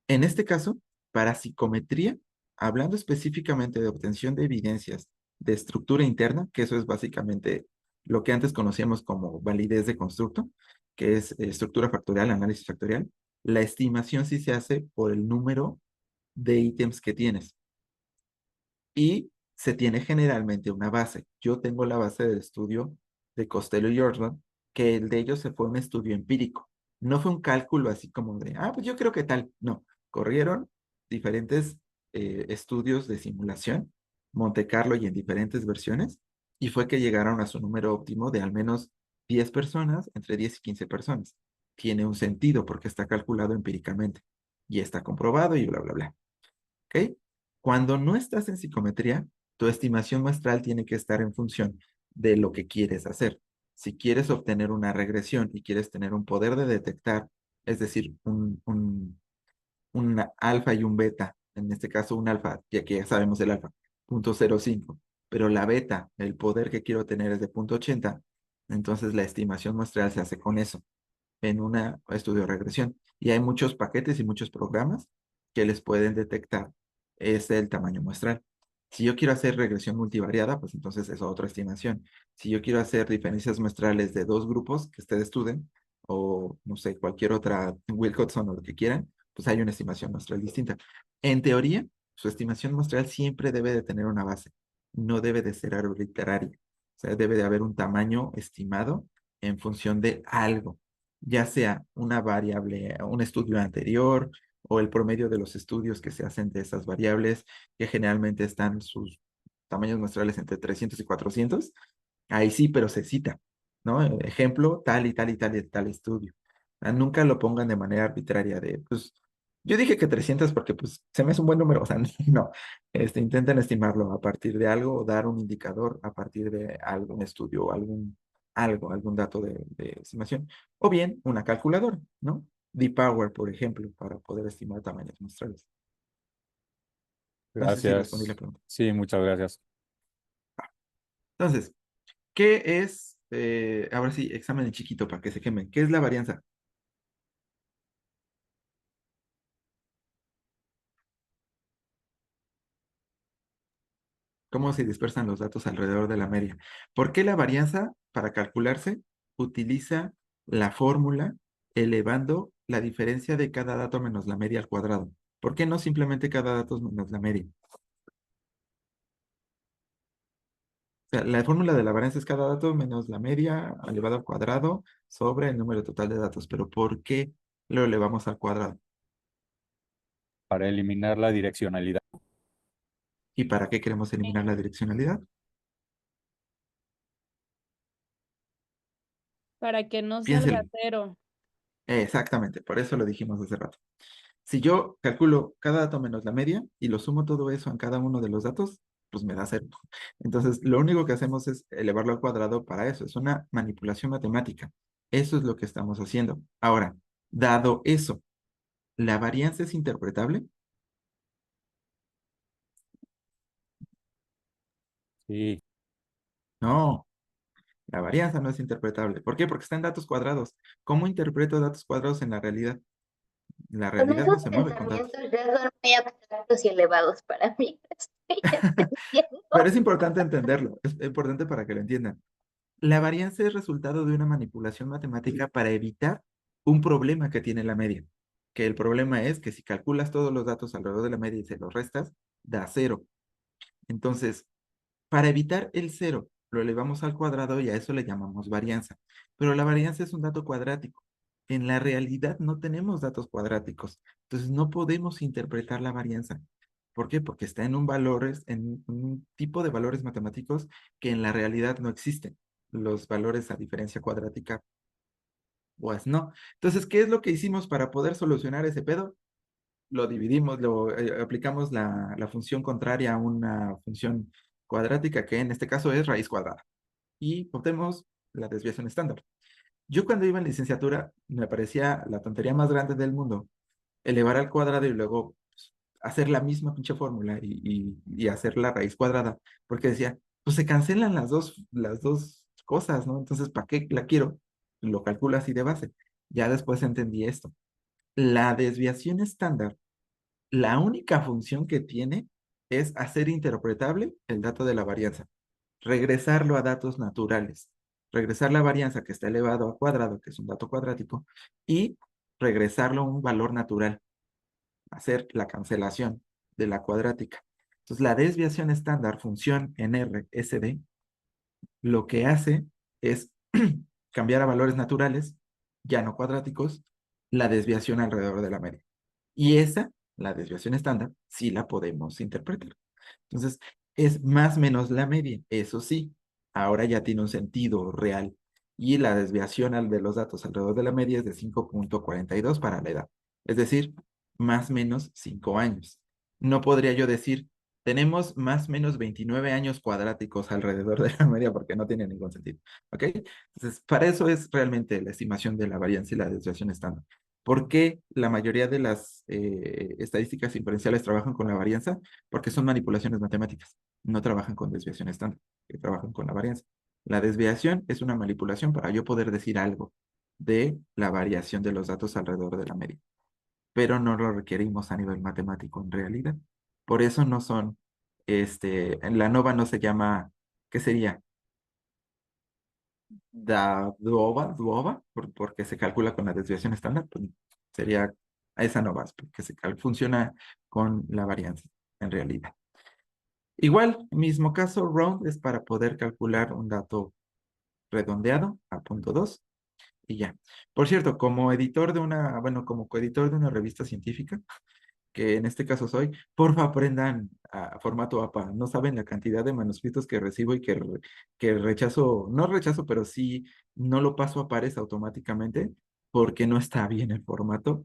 En este caso, para psicometría, hablando específicamente de obtención de evidencias de estructura interna, que eso es básicamente lo que antes conocíamos como validez de constructo, que es estructura factorial, análisis factorial, la estimación sí se hace por el número de ítems que tienes. Y se tiene generalmente una base. Yo tengo la base del estudio de Costello y Ortman, que el de ellos se fue un estudio empírico. No fue un cálculo así como de, pues yo creo que tal. No, corrieron diferentes estudios de simulación, Monte Carlo y en diferentes versiones, y fue que llegaron a su número óptimo de al menos 10 personas, entre 10 y 15 personas. Tiene un sentido porque está calculado empíricamente y está comprobado y bla, bla, bla. ¿Ok? Cuando no estás en psicometría, tu estimación muestral tiene que estar en función de lo que quieres hacer. Si quieres obtener una regresión y quieres tener un poder de detectar, es decir, un alfa y un beta, en este caso un alfa, ya que ya sabemos el alfa, 0.05, pero la beta, el poder que quiero tener es de 0.80, entonces la estimación muestral se hace con eso en un estudio de regresión. Y hay muchos paquetes y muchos programas que les pueden detectar el tamaño muestral. Si yo quiero hacer regresión multivariada, pues entonces es otra estimación. Si yo quiero hacer diferencias muestrales de dos grupos que ustedes estudien, o no sé, cualquier otra, Wilcoxon o lo que quieran, pues hay una estimación muestral distinta. En teoría, su estimación muestral siempre debe de tener una base, no debe de ser arbitraria. O sea, debe de haber un tamaño estimado en función de algo, ya sea una variable, un estudio anterior o el promedio de los estudios que se hacen de esas variables, que generalmente están sus tamaños muestrales entre 300 y 400. Ahí sí, pero se cita, ¿no? Ejemplo, tal y tal y tal y tal estudio. Nunca lo pongan de manera arbitraria de, pues, Yo dije que 300 porque pues se me hace un buen número, o sea, no, intenten estimarlo a partir de algo o dar un indicador a partir de algún estudio o algún dato de estimación, o bien una calculadora, ¿no? D-Power, por ejemplo, para poder estimar tamaños muestrales. No sé si respondí la Gracias. pregunta. Sí, muchas gracias. Entonces, ¿qué es, ahora sí, examen en chiquito para que se quemen? ¿Qué es la varianza? ¿Cómo se dispersan los datos alrededor de la media? ¿Por qué la varianza, para calcularse, utiliza la fórmula elevando la diferencia de cada dato menos la media al cuadrado? ¿Por qué no simplemente cada dato menos la media? O sea, la fórmula de la varianza es cada dato menos la media elevado al cuadrado sobre el número total de datos. Pero ¿por qué lo elevamos al cuadrado? Para eliminar la direccionalidad. ¿Y para qué queremos eliminar la direccionalidad? Para que no salga Piénselo. cero. Exactamente, por eso lo dijimos hace rato. Si yo calculo cada dato menos la media y lo sumo todo eso en cada uno de los datos, pues me da cero. Entonces, lo único que hacemos es elevarlo al cuadrado para eso. Es una manipulación matemática. Eso es lo que estamos haciendo. Ahora, dado eso, ¿la varianza es interpretable? Sí. No, la varianza no es interpretable. ¿Por qué? Porque está en datos cuadrados. ¿Cómo interpreto datos cuadrados en la realidad? La Con realidad no esos se mueve con datos. pensamientos ya son muy abstractos y elevados para mí. Estoy entendiendo. Pero es importante entenderlo. Es importante para que lo entiendan. La varianza es resultado de una manipulación matemática para evitar un problema que tiene la media. Que el problema es que si calculas todos los datos alrededor de la media y se los restas, da cero. Entonces, para evitar el cero, lo elevamos al cuadrado y a eso le llamamos varianza. Pero la varianza es un dato cuadrático. En la realidad no tenemos datos cuadráticos. Entonces, no podemos interpretar la varianza. ¿Por qué? Porque está en en un tipo de valores matemáticos que en la realidad no existen. Los valores a diferencia cuadrática, pues no. Entonces, ¿qué es lo que hicimos para poder solucionar ese pedo? Lo dividimos, aplicamos la función contraria a una función cuadrática, que en este caso es raíz cuadrada, y obtenemos la desviación estándar. Yo cuando iba en licenciatura me parecía la tontería más grande del mundo elevar al cuadrado y luego pues, hacer la misma pinche fórmula y hacer la raíz cuadrada, porque decía, pues se cancelan las dos cosas, ¿no? Entonces, ¿para qué la quiero? Lo calculo así de base. Ya después entendí esto. La desviación estándar, la única función que tiene es hacer interpretable el dato de la varianza, regresarlo a datos naturales, regresar la varianza que está elevado a cuadrado, que es un dato cuadrático, y regresarlo a un valor natural, hacer la cancelación de la cuadrática. Entonces, la desviación estándar, función en R, SD, lo que hace es cambiar a valores naturales, ya no cuadráticos, la desviación alrededor de la media. Y esa, la desviación estándar, sí la podemos interpretar. Entonces, es más o menos la media. Eso sí, ahora ya tiene un sentido real. Y la desviación de los datos alrededor de la media es de 5,42 para la edad. Es decir, más o menos 5 años. No podría yo decir, tenemos más o menos 29 años cuadráticos alrededor de la media porque no tiene ningún sentido. ¿Ok? Entonces, para eso es realmente la estimación de la varianza y la desviación estándar. ¿Por qué la mayoría de las estadísticas inferenciales trabajan con la varianza? Porque son manipulaciones matemáticas. No trabajan con desviación estándar, que trabajan con la varianza. La desviación es una manipulación para yo poder decir algo de la variación de los datos alrededor de la media, pero no lo requerimos a nivel matemático en realidad. Por eso no son, en la nova no se llama, ¿qué sería? Duova, porque se calcula con la desviación estándar, pues sería esa nova, porque funciona con la varianza en realidad. Igual, mismo caso, round es para poder calcular un dato redondeado a punto 2 y ya. Por cierto, como editor de bueno, como coeditor de una revista científica, que en este caso soy, porfa aprendan a formato APA. No saben la cantidad de manuscritos que recibo y que rechazo, no rechazo, pero sí no lo paso a pares automáticamente porque no está bien el formato.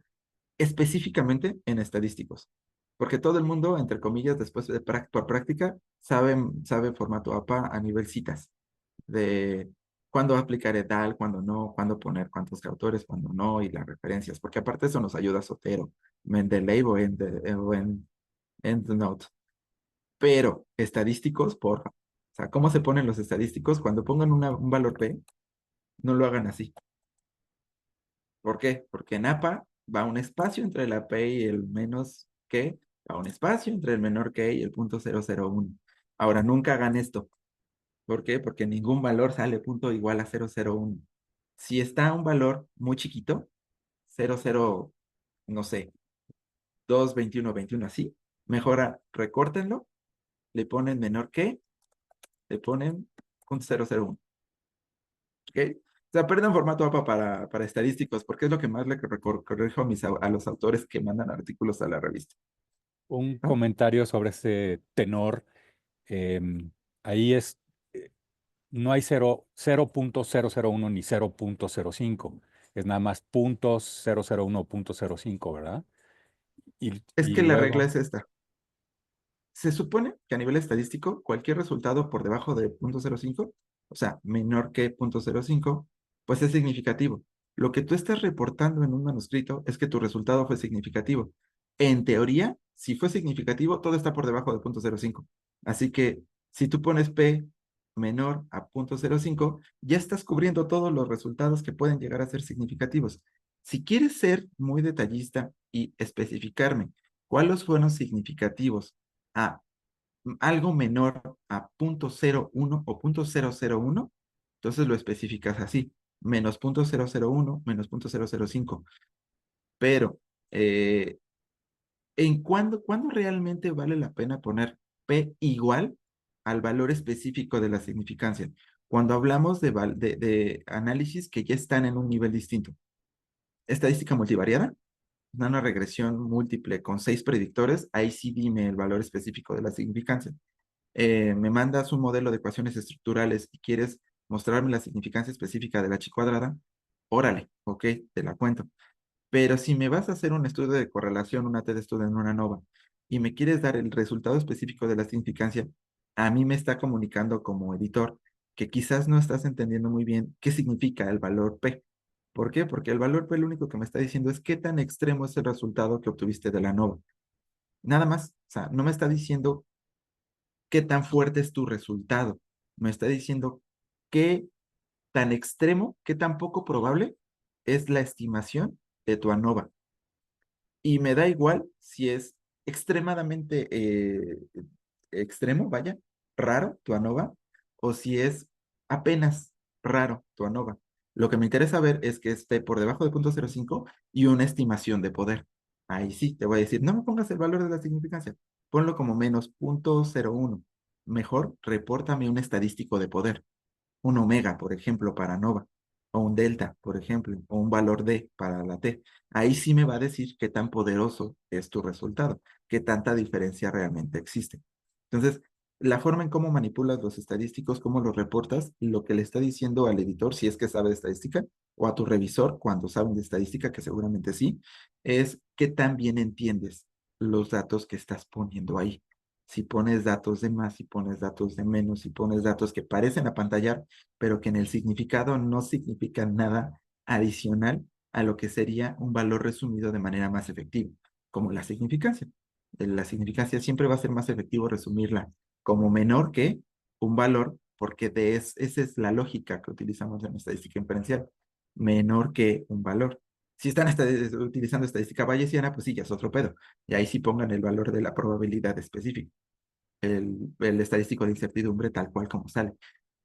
específicamente en estadísticos, porque todo el mundo, entre comillas, después de por práctica, sabe formato APA a nivel citas, de cuándo aplicar tal, cuándo no, cuándo poner cuántos autores, cuándo no, y las referencias, porque aparte eso nos ayuda a Sotero, Mendeley o en EndNote. Pero estadísticos, porfa. O sea, ¿cómo se ponen los estadísticos? Cuando pongan un valor P, no lo hagan así. ¿Por qué? Porque en APA va un espacio entre la P y el menos que, va un espacio entre el menor que y el punto 001. Ahora, nunca hagan esto. ¿Por qué? Porque ningún valor sale punto igual a 001. Si está un valor muy chiquito, 00, no sé, 2, 21, 21 así, mejora, recórtenlo, le ponen menor que, le ponen punto 001. ¿Ok? O sea, perdón formato APA para estadísticos, porque es lo que más le corrijo a los autores que mandan artículos a la revista. Un ¿No? comentario sobre ese tenor. em, ahí no hay 0.001 ni 0.05. Es nada más .001, .05, ¿verdad? Es Y que la regla luego, es esta. Se supone que a nivel estadístico, cualquier resultado por debajo de 0.05, o sea, menor que 0.05, pues es significativo. Lo que tú estás reportando en un manuscrito es que tu resultado fue significativo. En teoría, si fue significativo, todo está por debajo de 0.05. Así que si tú pones P menor a 0.05, ya estás cubriendo todos los resultados que pueden llegar a ser significativos. Si quieres ser muy detallista y especificarme cuáles fueron significativos a algo menor a 0.01 o 0.001, entonces lo especificas así, menos 0.001, menos 0.005. Pero, ¿cuándo realmente vale la pena poner P igual al valor específico de la significancia? Cuando hablamos de análisis que ya están en un nivel distinto. Estadística multivariada, una regresión múltiple con 6 predictores, ahí sí dime el valor específico de la significancia. Me mandas un modelo de ecuaciones estructurales y quieres mostrarme la significancia específica de la chi cuadrada, órale, ok, te la cuento. Pero si me vas a hacer un estudio de correlación, una T de estudio en una nova, y me quieres dar el resultado específico de la significancia, a mí me está comunicando como editor que quizás no estás entendiendo muy bien qué significa el valor P. ¿Por qué? Porque el valor P lo único que me está diciendo es qué tan extremo es el resultado que obtuviste de la nova. Nada más, o sea, no me está diciendo qué tan fuerte es tu resultado. Me está diciendo qué tan extremo, qué tan poco probable es la estimación de tu ANOVA. Y me da igual si es extremadamente extremo, vaya, raro tu ANOVA, o si es apenas raro tu ANOVA. Lo que me interesa ver es que esté por debajo de 0.05 y una estimación de poder. Ahí sí, te voy a decir, no me pongas el valor de la significancia, ponlo como menos 0.01. Mejor, repórtame un estadístico de poder, un omega, por ejemplo, para nova, o un delta, por ejemplo, o un valor D para la T. Ahí sí me va a decir qué tan poderoso es tu resultado, qué tanta diferencia realmente existe. Entonces, la forma en cómo manipulas los estadísticos, cómo los reportas, lo que le está diciendo al editor, si es que sabe de estadística, o a tu revisor, cuando saben de estadística, que seguramente sí, es qué tan bien entiendes los datos que estás poniendo ahí. Si pones datos de más, si pones datos de menos, si pones datos que parecen apantallar, pero que en el significado no significan nada adicional a lo que sería un valor resumido de manera más efectiva, como la significancia. La significancia siempre va a ser más efectivo resumirla como menor que un valor, porque esa es la lógica que utilizamos en estadística inferencial, menor que un valor. Si están utilizando estadística bayesiana, pues sí, ya es otro pedo. Y ahí sí pongan el valor de la probabilidad específica, el estadístico de incertidumbre tal cual como sale.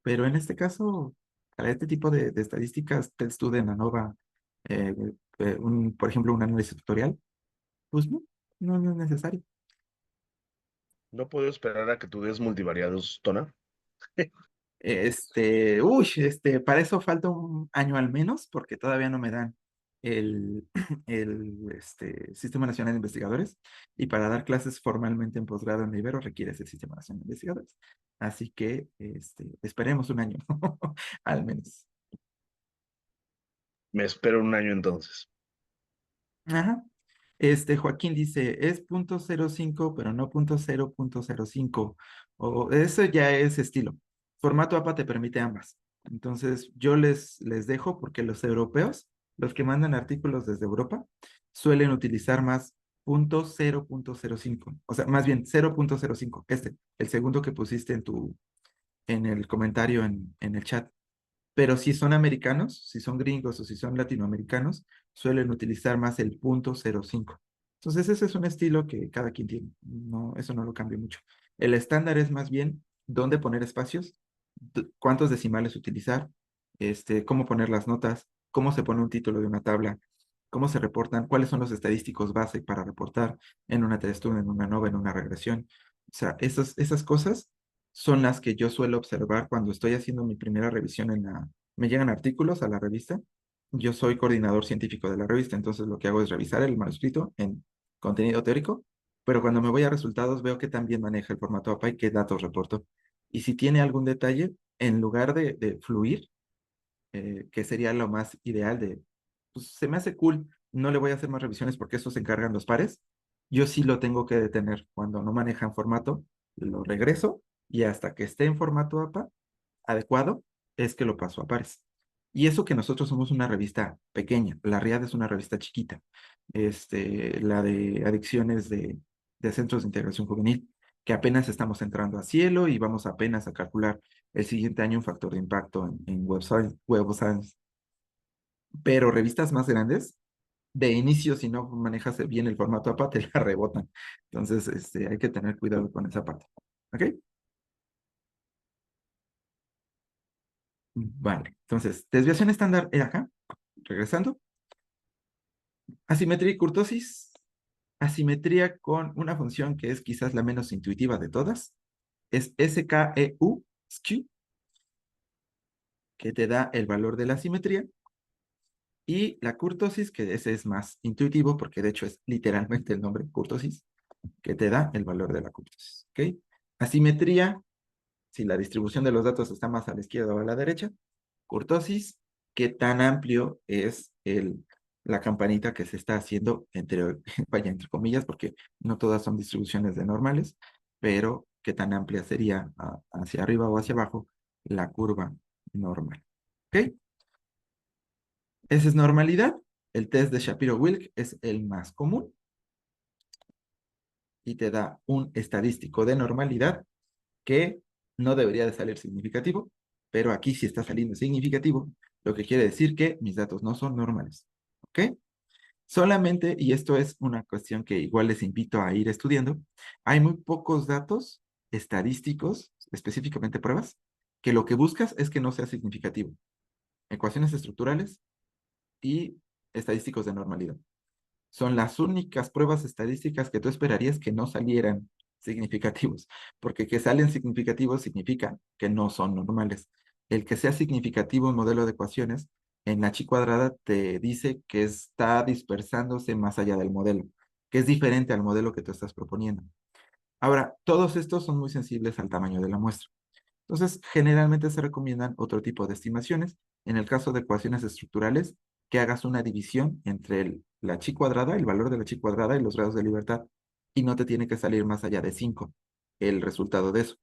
Pero en este caso, para este tipo de estadísticas, TestStudent, ANOVA, eh, por ejemplo, un análisis tutorial, pues no es necesario. No puedo esperar a que tú des multivariados, Tona. Para eso falta un año al menos, porque todavía no me dan el, el Sistema Nacional de Investigadores, y para dar clases formalmente en posgrado en Ibero requieres el Sistema Nacional de Investigadores. Así que esperemos un año, al menos. Me espero un año entonces. Ajá. Joaquín dice, es .05, pero no .0.05. O eso ya es estilo. Formato APA te permite ambas. Entonces, yo les dejo porque los europeos, los que mandan artículos desde Europa, suelen utilizar más .0.05. O sea, más bien 0.05. El segundo que pusiste en el comentario en el chat. Pero si son americanos, si son gringos o si son latinoamericanos, suelen utilizar más el .05. Entonces ese es un estilo que cada quien tiene. No, eso no lo cambia mucho. El estándar es más bien dónde poner espacios, cuántos decimales utilizar, cómo poner las notas, cómo se pone un título de una tabla, cómo se reportan, cuáles son los estadísticos base para reportar en una test, en una nova, en una regresión. O sea, esas cosas son las que yo suelo observar cuando estoy haciendo mi primera revisión me llegan artículos a la revista. Yo soy coordinador científico de la revista, entonces lo que hago es revisar el manuscrito en contenido teórico, pero cuando me voy a resultados veo que también maneja el formato APA y qué datos reporto. Y si tiene algún detalle, en lugar de fluir, que sería lo más ideal pues se me hace cool, no le voy a hacer más revisiones porque eso se encargan los pares, yo sí lo tengo que detener. Cuando no manejan formato, lo regreso y hasta que esté en formato APA adecuado, es que lo paso a pares. Y eso que nosotros somos una revista pequeña, la RIAD es una revista chiquita, la de adicciones de centros de integración juvenil, que apenas estamos entrando a cielo y vamos apenas a calcular el siguiente año un factor de impacto en Web of Science. Pero revistas más grandes, de inicio, si no manejas bien el formato APA, te la rebotan. Entonces, hay que tener cuidado con esa parte. ¿Ok? Vale. Entonces, desviación estándar era acá. Regresando. Asimetría y kurtosis. Asimetría con una función que es quizás la menos intuitiva de todas. Es SKEU, skew, que te da el valor de la asimetría. Y la kurtosis, que ese es más intuitivo, porque de hecho es literalmente el nombre, kurtosis, que te da el valor de la kurtosis. ¿Ok? Asimetría, si la distribución de los datos está más a la izquierda o a la derecha. Kurtosis, qué tan amplio es la campanita que se está haciendo vaya, entre comillas, porque no todas son distribuciones de normales, pero qué tan amplia sería hacia arriba o hacia abajo la curva normal. ¿Ok? Esa es normalidad. El test de Shapiro-Wilk es el más común y te da un estadístico de normalidad que no debería de salir significativo, pero aquí sí está saliendo significativo, lo que quiere decir que mis datos no son normales. ¿Ok? Solamente, y esto es una cuestión que igual les invito a ir estudiando, hay muy pocos datos estadísticos, específicamente pruebas, que lo que buscas es que no sea significativo. Ecuaciones estructurales y estadísticos de normalidad. Son las únicas pruebas estadísticas que tú esperarías que no salieran significativos, porque que salen significativos significa que no son normales. El que sea significativo un modelo de ecuaciones, en la chi cuadrada te dice que está dispersándose más allá del modelo, que es diferente al modelo que tú estás proponiendo. Ahora, todos estos son muy sensibles al tamaño de la muestra. Entonces, generalmente se recomiendan otro tipo de estimaciones. En el caso de ecuaciones estructurales, que hagas una división entre la chi cuadrada, el valor de la chi cuadrada y los grados de libertad, y no te tiene que salir más allá de 5 el resultado de eso.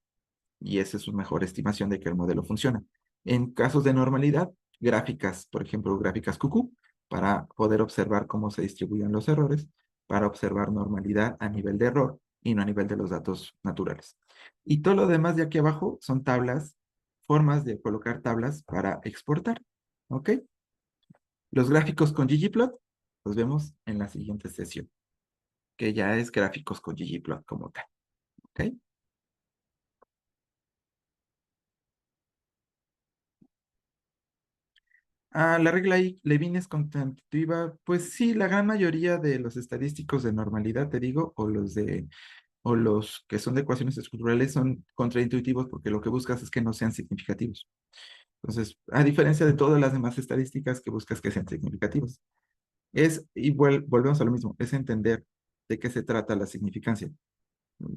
Y esa es su mejor estimación de que el modelo funciona. En casos de normalidad, gráficas, por ejemplo, gráficas QQ, para poder observar cómo se distribuyen los errores, para observar normalidad a nivel de error y no a nivel de los datos naturales. Y todo lo demás de aquí abajo son tablas, formas de colocar tablas para exportar. ¿Ok? Los gráficos con ggplot los vemos en la siguiente sesión, que ya es gráficos con ggplot como tal. ¿Ok? La regla Levin es constitutiva, pues sí, la gran mayoría de los estadísticos de normalidad, te digo, o los que son de ecuaciones estructurales son contraintuitivos porque lo que buscas es que no sean significativos. Entonces, a diferencia de todas las demás estadísticas que buscas que sean significativos, es igual, volvemos a lo mismo, es entender de qué se trata la significancia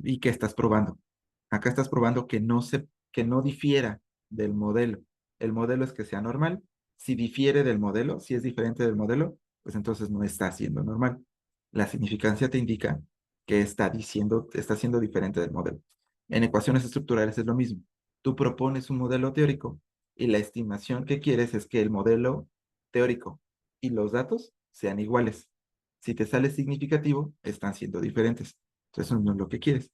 y qué estás probando. Acá estás probando que no difiera del modelo. El modelo es que sea normal. Si difiere del modelo, si es diferente del modelo, pues entonces no está siendo normal. La significancia te indica que está siendo diferente del modelo. En ecuaciones estructurales es lo mismo. Tú propones un modelo teórico y la estimación que quieres es que el modelo teórico y los datos sean iguales. Si te sale significativo, están siendo diferentes. Entonces, eso no es lo que quieres.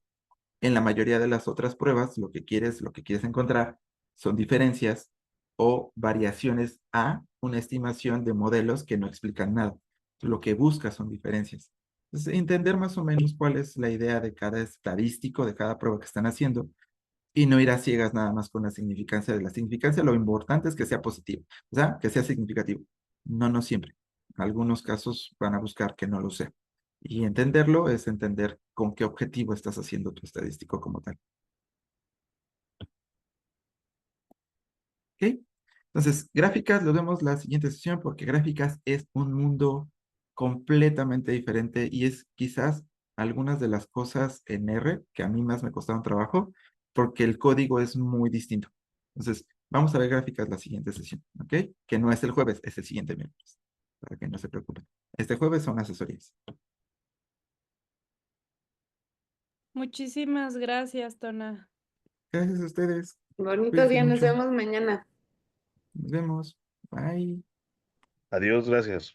En la mayoría de las otras pruebas, lo que quieres encontrar son diferencias o variaciones a una estimación de modelos que no explican nada. Lo que buscas son diferencias. Entonces, entender más o menos cuál es la idea de cada estadístico, de cada prueba que están haciendo, y no ir a ciegas nada más con la significancia de la significancia. Lo importante es que sea positivo, o sea, que sea significativo. No siempre. En algunos casos van a buscar que no lo sea. Y entenderlo es entender con qué objetivo estás haciendo tu estadístico como tal. ¿Ok? Entonces, gráficas lo vemos la siguiente sesión porque gráficas es un mundo completamente diferente y es quizás algunas de las cosas en R que a mí más me costaron trabajo porque el código es muy distinto. Entonces, vamos a ver gráficas la siguiente sesión, ¿ok? Que no es el jueves, es el siguiente miércoles, para que no se preocupen. Este jueves son asesorías. Muchísimas gracias, Tona. Gracias a ustedes. Bonito Cuídense día, nos mucho. vemos mañana. Nos vemos. Bye. Adiós, gracias.